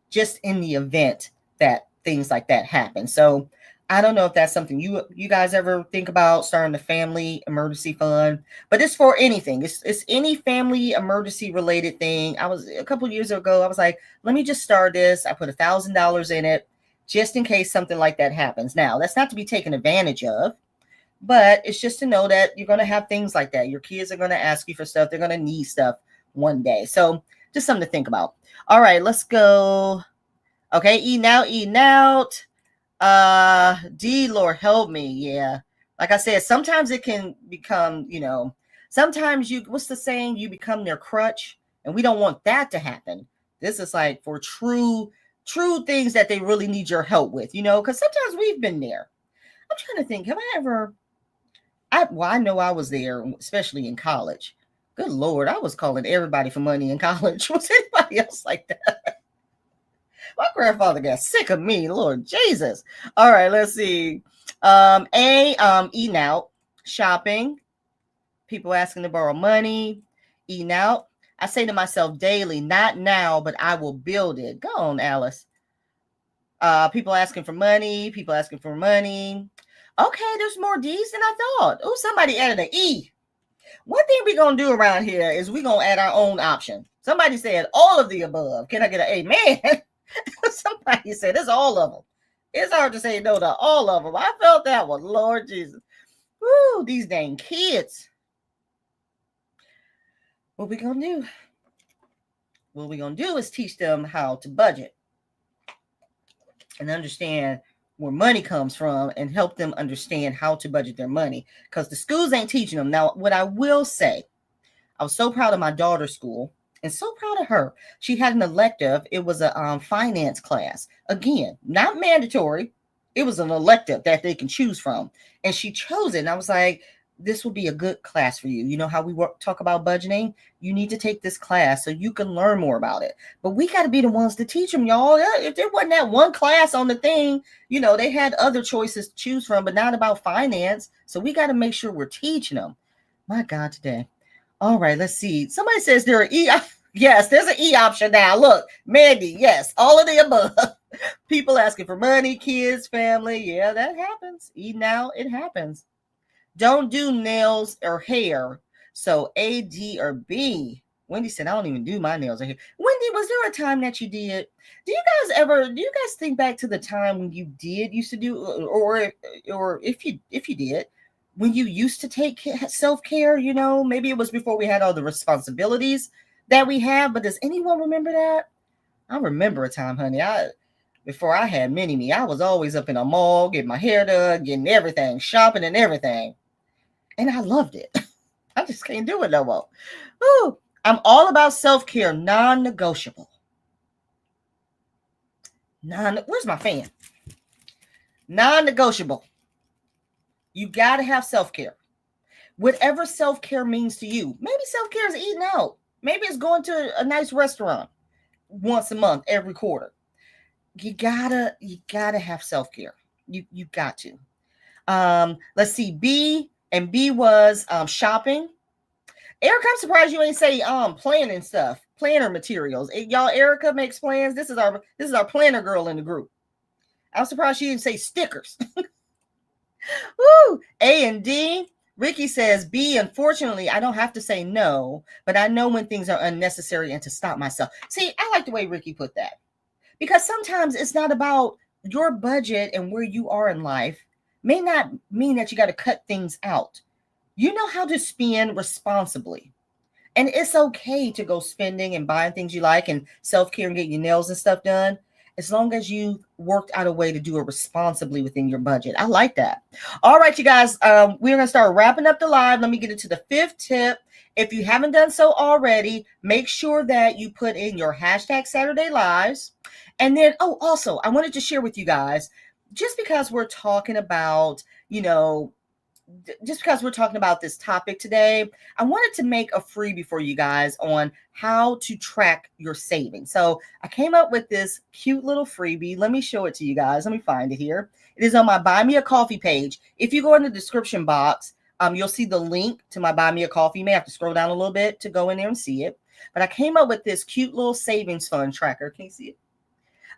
just in the event that things like that happen. So I don't know if that's something you guys ever think about, starting a family emergency fund, but it's for anything. It's any family emergency related thing. A couple years ago, I was like, let me just start this. I put $1,000 in it just in case something like that happens. Now, that's not to be taken advantage of, but it's just to know that you're going to have things like that. Your kids are going to ask you for stuff. They're going to need stuff one day. So just something to think about. All right, let's go. Okay, eating out. D, Lord help me. Yeah. Like I said, sometimes it can become, sometimes what's the saying? You become their crutch, and we don't want that to happen. This is like for true things that they really need your help with, because sometimes we've been there. I'm trying to think, have I ever, I know I was there, especially in college. Good Lord, I was calling everybody for money in college. Was anybody else like that? My grandfather got sick of me, Lord Jesus. All right, let's see. Eating out, shopping, people asking to borrow money, eating out. I say to myself daily, not now, but I will build it. Go on, Alice. People asking for money, people asking for money. Okay, there's more D's than I thought. Oh, somebody added an E. One thing we're going to do around here is we're going to add our own option. Somebody said all of the above. Can I get an amen? Somebody said it's all of them. It's hard to say no to all of them. I felt that one. Lord Jesus. Woo, these dang kids. What we going to do? What we're going to do is teach them how to budget and understand where money comes from and help them understand how to budget their money, because the schools ain't teaching them. Now, what I will say, I was so proud of my daughter's school and so proud of her. She had an elective. It was a finance class. Again, not mandatory. It was an elective that they can choose from. And she chose it. And I was like, this will be a good class for you. You know how we talk about budgeting? You need to take this class so you can learn more about it. But we got to be the ones to teach them, y'all. If there wasn't that one class on the thing, you know, they had other choices to choose from, but not about finance. So we got to make sure we're teaching them. My God, today. All right, let's see. Somebody says there are E. Yes, there's an E option now. Look, Mandy, yes, all of the above. People asking for money, kids, family. Yeah, that happens. Eating out, it happens. Don't do nails or hair. So A, D, or B. Wendy said, I don't even do my nails or hair. Wendy, was there a time that you did? Do you guys think back to the time when you used to do, or if you did, when you used to take self-care, you know, maybe it was before we had all the responsibilities that we have, but does anyone remember that? I remember a time, honey. Before I had mini-me, I was always up in a mall, getting my hair done, getting everything, shopping and everything. And I loved it. I just can't do it no more. Ooh, I'm all about self-care, non-negotiable. Where's my fan? Non-negotiable. You got to have self-care. Whatever self-care means to you. Maybe self-care is eating out. Maybe it's going to a nice restaurant once a month, every quarter. You gotta have self-care. You got to. Let's see. B was shopping. Erica, I'm surprised you ain't say planning stuff, planner materials. Y'all, Erica makes plans. This is our planner girl in the group. I'm surprised she didn't say stickers. Woo! A and D. Ricky says B, unfortunately, I don't have to say no, but I know when things are unnecessary and to stop myself. See, I like the way Ricky put that, because sometimes it's not about your budget and where you are in life. May not mean that you got to cut things out. You know how to spend responsibly. And it's okay to go spending and buying things you like and self-care and get your nails and stuff done, as long as you worked out a way to do it responsibly within your budget. I like that. All right, you guys, we're going to start wrapping up the live. Let me get into the 5th tip. If you haven't done so already, make sure that you put in your hashtag Saturday Lives. And then, also, I wanted to share with you guys, just because we're talking about, just because we're talking about this topic today, I wanted to make a freebie for you guys on how to track your savings. So I came up with this cute little freebie. Let me show it to you guys. Let me find it here. It is on my Buy Me a Coffee page. If you go in the description box, you'll see the link to my Buy Me a Coffee. You may have to scroll down a little bit to go in there and see it. But I came up with this cute little savings fund tracker. Can you see it?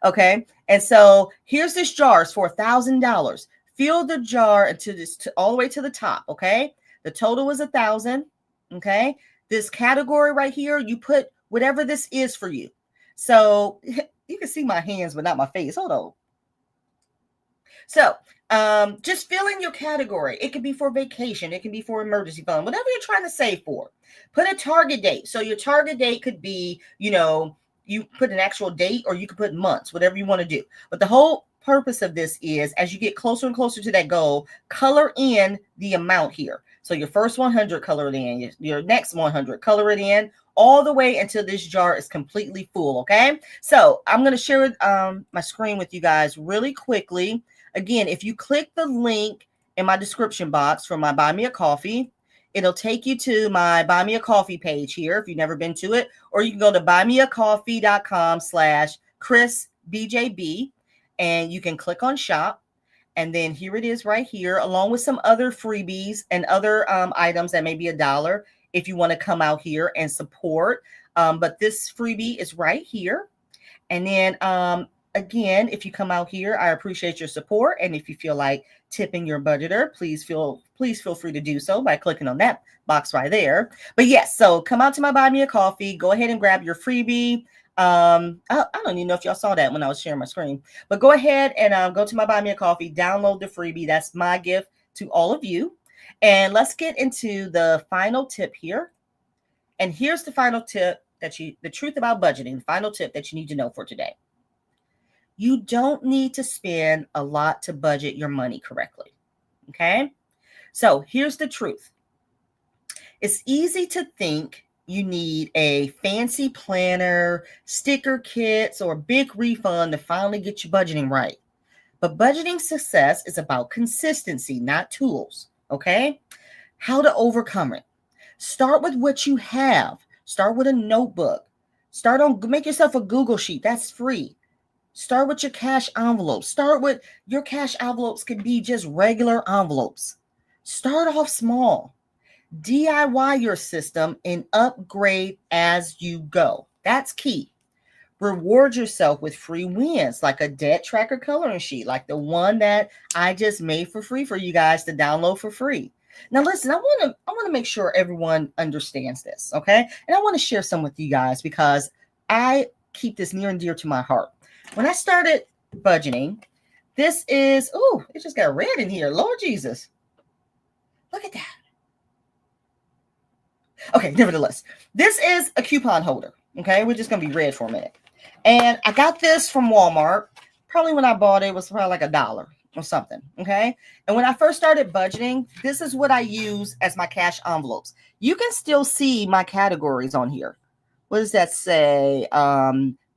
Okay. And so here's this jar. It's for $1,000. Fill the jar until all the way to the top. Okay. The total is 1,000. Okay. This category right here, you put whatever this is for you. So you can see my hands, but not my face. Hold on. So just fill in your category. It could be for vacation. It can be for emergency fund, whatever you're trying to save for. Put a target date. So your target date could be, you put an actual date, or you could put months, whatever you want to do. But the whole purpose of this is, as you get closer and closer to that goal, color in the amount here. So your first 100, color it in. Your next 100, color it in, all the way until this jar is completely full. Okay. So I'm going to share my screen with you guys really quickly. Again, if you click the link in my description box for my Buy Me a Coffee, it'll take you to my Buy Me a Coffee page here if you've never been to it, or you can go to buymeacoffee.com/Chris BJB, and you can click on shop. And then here it is right here, along with some other freebies and other items that may be $1 if you want to come out here and support. But this freebie is right here. And then again, if you come out here, I appreciate your support. And if you feel like tipping your budgeter, please feel free to do so by clicking on that box right there. But yes, so come out to my Buy Me a Coffee. Go ahead and grab your freebie. I don't even know if y'all saw that when I was sharing my screen, but go ahead and go to my Buy Me a Coffee, download the freebie. That's my gift to all of you. And let's get into the final tip here. And here's the final tip the truth about budgeting, the final tip that you need to know for today. You don't need to spend a lot to budget your money correctly. Okay? So here's the truth. It's easy to think you need a fancy planner, sticker kits, or a big refund to finally get your budgeting right. But budgeting success is about consistency, not tools. Okay? How to overcome it. Start with what you have. Start with a notebook. Make yourself a Google sheet. That's free. Start with your cash envelopes. Your cash envelopes can be just regular envelopes. Start off small. DIY your system and upgrade as you go. That's key. Reward yourself with free wins, like a debt tracker coloring sheet, like the one that I just made for free for you guys to download for free. Now, listen, I want to make sure everyone understands this, okay? And I want to share some with you guys because I keep this near and dear to my heart. When I started budgeting, this is, it just got red in here. Lord Jesus. Look at that. Okay, nevertheless, this is a coupon holder, okay? We're just going to be red for a minute. And I got this from Walmart. Probably when I bought it, it was probably like $1 or something, okay? And when I first started budgeting, this is what I use as my cash envelopes. You can still see my categories on here. What does that say?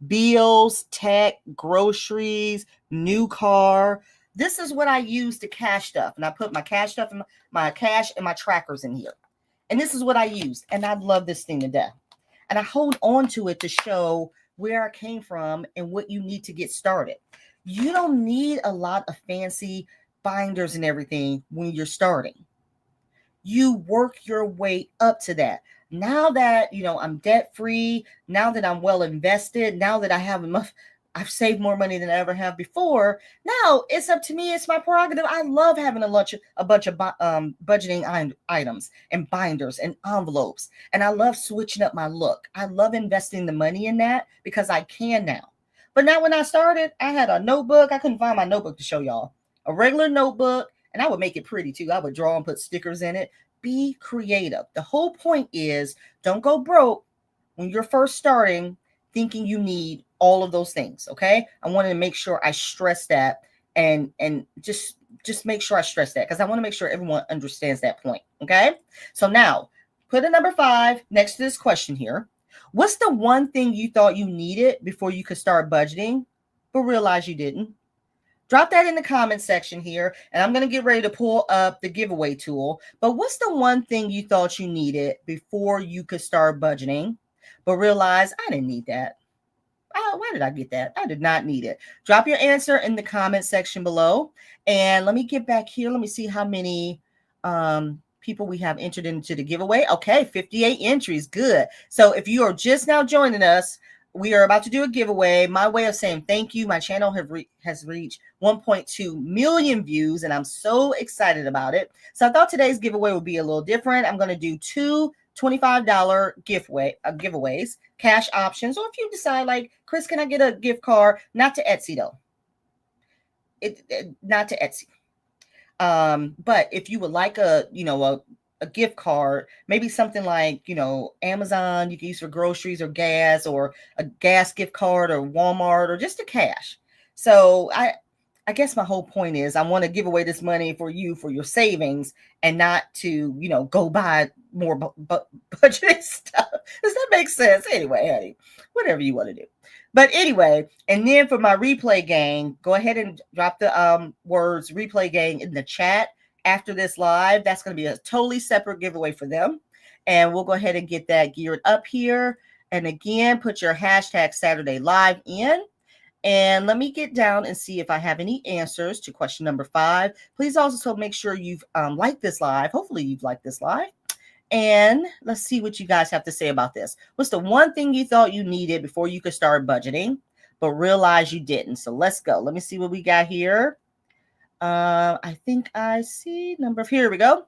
Bills, tech, groceries, new car. This is what I use to cash stuff. And I put my cash stuff in my cash and my trackers in here. And this is what I use. And I love this thing to death. And I hold on to it to show where I came from and what you need to get started. You don't need a lot of fancy binders and everything when you're starting. You work your way up to that. Now that, I'm debt free, now that I'm well invested, now that I have enough, I've saved more money than I ever have before. Now it's up to me. It's my prerogative. I love having a bunch of budgeting items and binders and envelopes. And I love switching up my look. I love investing the money in that because I can now. But now when I started, I had a notebook. I couldn't find my notebook to show y'all. A regular notebook. And I would make it pretty too. I would draw and put stickers in it. Be creative. The whole point is don't go broke when you're first starting thinking you need all of those things. Okay. I wanted to make sure I stress that and just make sure I stress that because I want to make sure everyone understands that point. Okay. So now put a number 5 next to this question here. What's the one thing you thought you needed before you could start budgeting, but realize you didn't? Drop that in the comment section here, and I'm going to get ready to pull up the giveaway tool. But what's the one thing you thought you needed before you could start budgeting, but realize I didn't need that? Why did I get that? I did not need it. Drop your answer in the comment section below. And let me get back here. Let me see how many people we have entered into the giveaway. Okay, 58 entries. Good. So if you are just now joining us, we are about to do a giveaway. My way of saying thank you. My channel has reached 1.2 million views, and I'm so excited about it. So I thought today's giveaway would be a little different. I'm going to do 2 $25 giveaways, cash options. Or if you decide, like, Chris, can I get a gift card? Not to Etsy, though. Not to Etsy. But if you would like a gift card, maybe something like, Amazon, you can use for groceries or gas, or a gas gift card, or Walmart, or just a cash. So I guess my whole point is I want to give away this money for you, for your savings, and not to, go buy more budgeting stuff. Does that make sense? Anyway, honey, whatever you want to do. But anyway, and then for my replay gang, go ahead and drop the words replay gang in the chat after this live. That's going to be a totally separate giveaway for them. And we'll go ahead and get that geared up here. And again, put your hashtag Saturday Live in. And let me get down and see if I have any answers to question number 5. Please also make sure you've liked this live. Hopefully you've liked this live. And let's see what you guys have to say about this. What's the one thing you thought you needed before you could start budgeting, but realized you didn't? So let's go. Let me see what we got here. I think I see number. Here we go.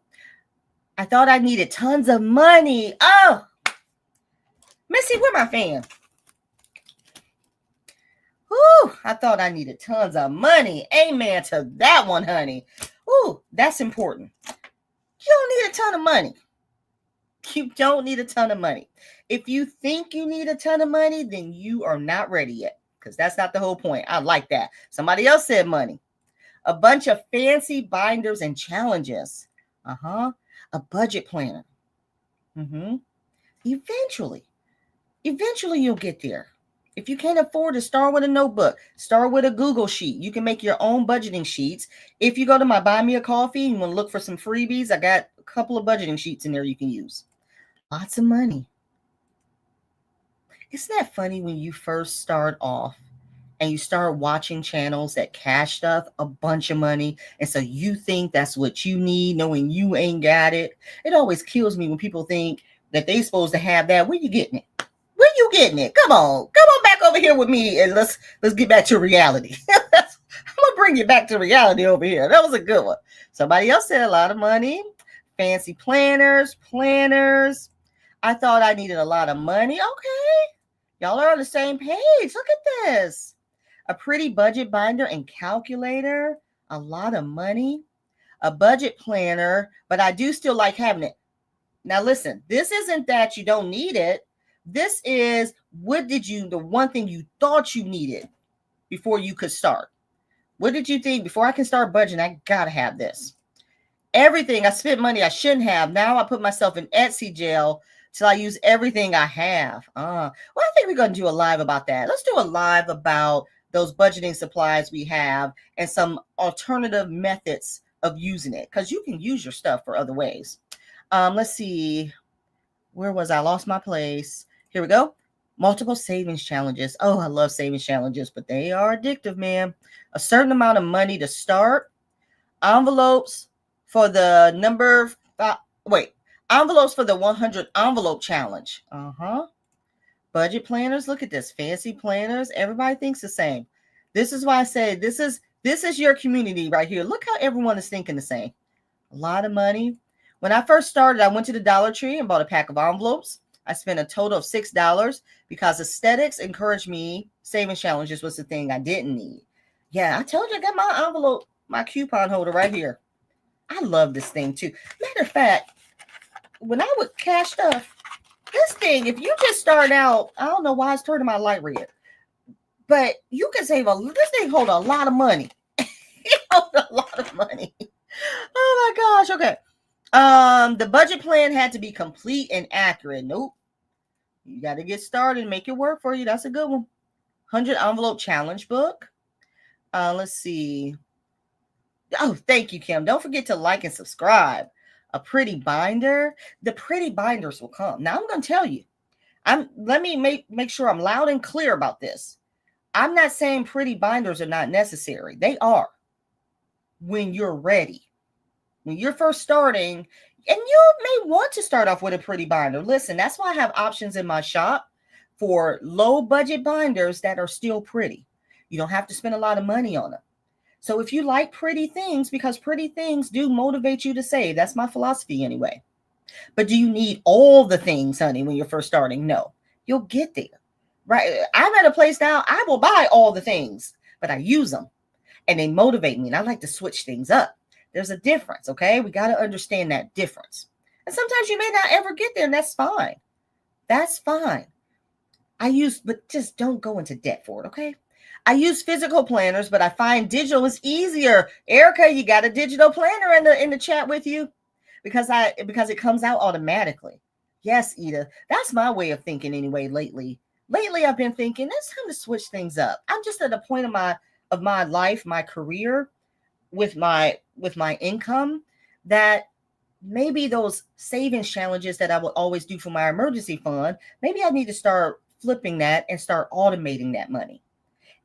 I thought I needed tons of money. Oh, Missy, where my fan? Whew, I thought I needed tons of money. Amen to that one, honey. Ooh, that's important. You don't need a ton of money. You don't need a ton of money. If you think you need a ton of money, then you are not ready yet, because that's not the whole point. I like that. Somebody else said money. A bunch of fancy binders and challenges. A budget planner. Eventually you'll get there. If you can't afford to start with a notebook, start with a Google sheet. You can make your own budgeting sheets. If you go to my Buy Me a Coffee and you want to look for some freebies, I got a couple of budgeting sheets in there you can use. Lots of money. Isn't that funny when you first start off and you start watching channels that cash stuff a bunch of money, and so you think that's what you need, knowing you ain't got it? It always kills me when people think that they supposed to have that. Where you getting it? Where you getting it? Come on back over here with me, and let's get back to reality. I'm gonna bring you back to reality over here. That was a good one. Somebody else said a lot of money. Fancy planners. I thought I needed a lot of money. Okay, y'all are on the same page. Look at this. A pretty budget binder and calculator. A lot of money. A budget planner, but I do still like having it. Now listen, this isn't that you don't need it. This is, the one thing you thought you needed before you could start? What did you think? Before I can start budgeting, I gotta have this. Everything I spent money I shouldn't have. Now I put myself in Etsy jail till I use everything I have. Well, I think we're gonna do a live about that. Let's do a live about those budgeting supplies we have and some alternative methods of using it, because you can use your stuff for other ways. Let's see. Where was I? Lost my place. Here we go. Multiple savings challenges. Oh, I love savings challenges, but they are addictive, man. A certain amount of money to start. Envelopes for the envelopes for the 100 envelope challenge. Budget planners. Look at this. Fancy planners. Everybody thinks the same. This is why I say this is your community right here. Look how everyone is thinking the same. A lot of money. When I first started, I went to the Dollar Tree and bought a pack of envelopes. I spent a total of $6 because aesthetics encouraged me. Savings challenges was the thing I didn't need. Yeah, I told you I got my envelope, my coupon holder right here. I love this thing too. Matter of fact, when I would cash stuff, this thing, if you just start out, I don't know why it's turning my light red, but you can save this thing hold a lot of money. It holds a lot of money. Oh my gosh. Okay. The budget plan had to be complete and accurate. Nope. You got to get started and make it work for you. That's a good one. 100 envelope challenge book. Let's see. Oh, thank you, Kim. Don't forget to like and subscribe. A pretty binder. The pretty binders will come. Now I'm going to tell you. Let me make sure I'm loud and clear about this. I'm not saying pretty binders are not necessary. They are when you're ready. When you're first starting, and you may want to start off with a pretty binder. Listen, that's why I have options in my shop for low budget binders that are still pretty. You don't have to spend a lot of money on them. So if you like pretty things, because pretty things do motivate you to save, that's my philosophy anyway. But do you need all the things, honey, when you're first starting? No, you'll get there, right? I'm at a place now, I will buy all the things, but I use them and they motivate me. And I like to switch things up. There's a difference, okay? We got to understand that difference. And sometimes you may not ever get there, and that's fine. That's fine. But just don't go into debt for it, okay? I use physical planners, but I find digital is easier. Erica, you got a digital planner in the chat with you? Because it comes out automatically. Yes, Ida. That's my way of thinking anyway lately. Lately, I've been thinking it's time to switch things up. I'm just at a point of my life, my career, with my income, that maybe those savings challenges that I would always do for my emergency fund, maybe I need to start flipping that and start automating that money.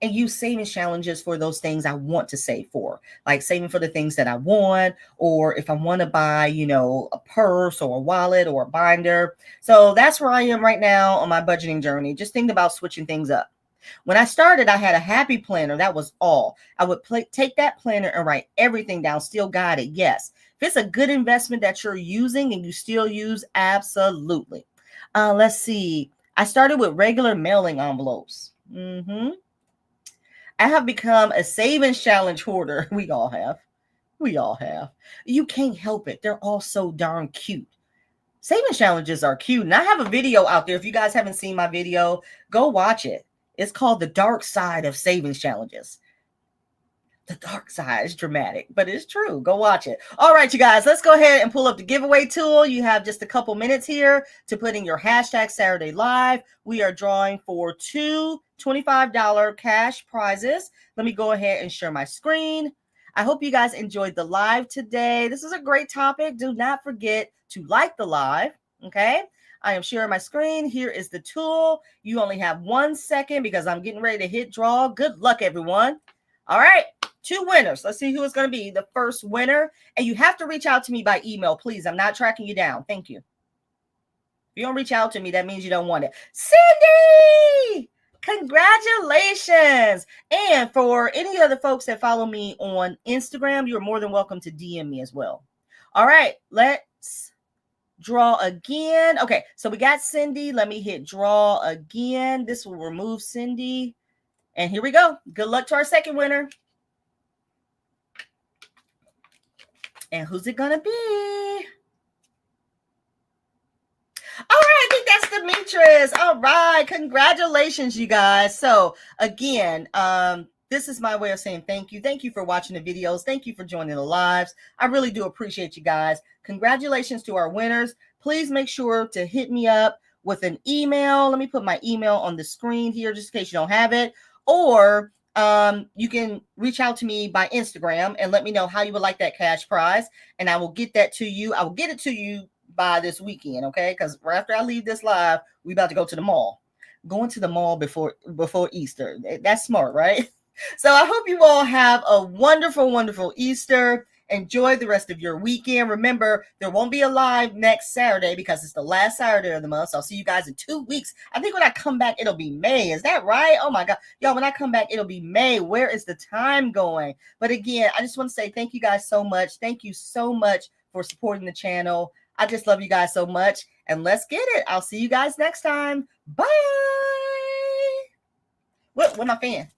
and use savings challenges for those things I want to save for, like saving for the things that I want, or if I want to buy, a purse or a wallet or a binder. So that's where I am right now on my budgeting journey, just thinking about switching things up. When I started, I had a happy planner. That was all. I would take that planner and write everything down, still got it. Yes. If it's a good investment that you're using and you still use, absolutely. Let's see. I started with regular mailing envelopes. I have become a savings challenge hoarder. We all have. You can't help it. They're all so darn cute. Savings challenges are cute. And I have a video out there. If you guys haven't seen my video, go watch it. It's called The Dark Side of Savings Challenges. The dark side is dramatic, but it's true. Go watch it. All right, you guys, let's go ahead and pull up the giveaway tool. You have just a couple minutes here to put in your hashtag Saturday Live. We are drawing for two $25 cash prizes. Let me go ahead and share my screen. I hope you guys enjoyed the live today. This is a great topic. Do not forget to like the live, okay? I am sharing my screen. Here is the tool. You only have 1 second because I'm getting ready to hit draw. Good luck, everyone. All right. 2 winners. Let's see who is going to be the first winner. And you have to reach out to me by email, please. I'm not tracking you down. Thank you. If you don't reach out to me, that means you don't want it. Cindy! Congratulations. And for any other folks that follow me on Instagram, you're more than welcome to DM me as well. All right. Let's draw again. Okay. So we got Cindy. Let me hit draw again. This will remove Cindy. And here we go. Good luck to our second winner. And who's it going to be? All right, I think that's Demetrius. All right, congratulations, you guys. So again, this is my way of saying thank you. Thank you for watching the videos. Thank you for joining the lives. I really do appreciate you guys. Congratulations to our winners. Please make sure to hit me up with an email. Let me put my email on the screen here just in case you don't have it. Or you can reach out to me by Instagram and let me know how you would like that cash prize, and I will get that to you. I will get it to you by this weekend, okay? Because right after I leave this live, we about to go to the mall. Going to the mall before Easter. That's smart, right? So I hope you all have a wonderful, wonderful Easter. Enjoy the rest of your weekend. Remember, there won't be a live next Saturday because it's the last Saturday of the month. So I'll see you guys in 2 weeks. I think when I come back, it'll be May. Is that right? Oh my God. Y'all, when I come back, it'll be May. Where is the time going? But again, I just want to say thank you guys so much. Thank you so much for supporting the channel. I just love you guys so much. And let's get it. I'll see you guys next time. Bye. What? Where's my fan?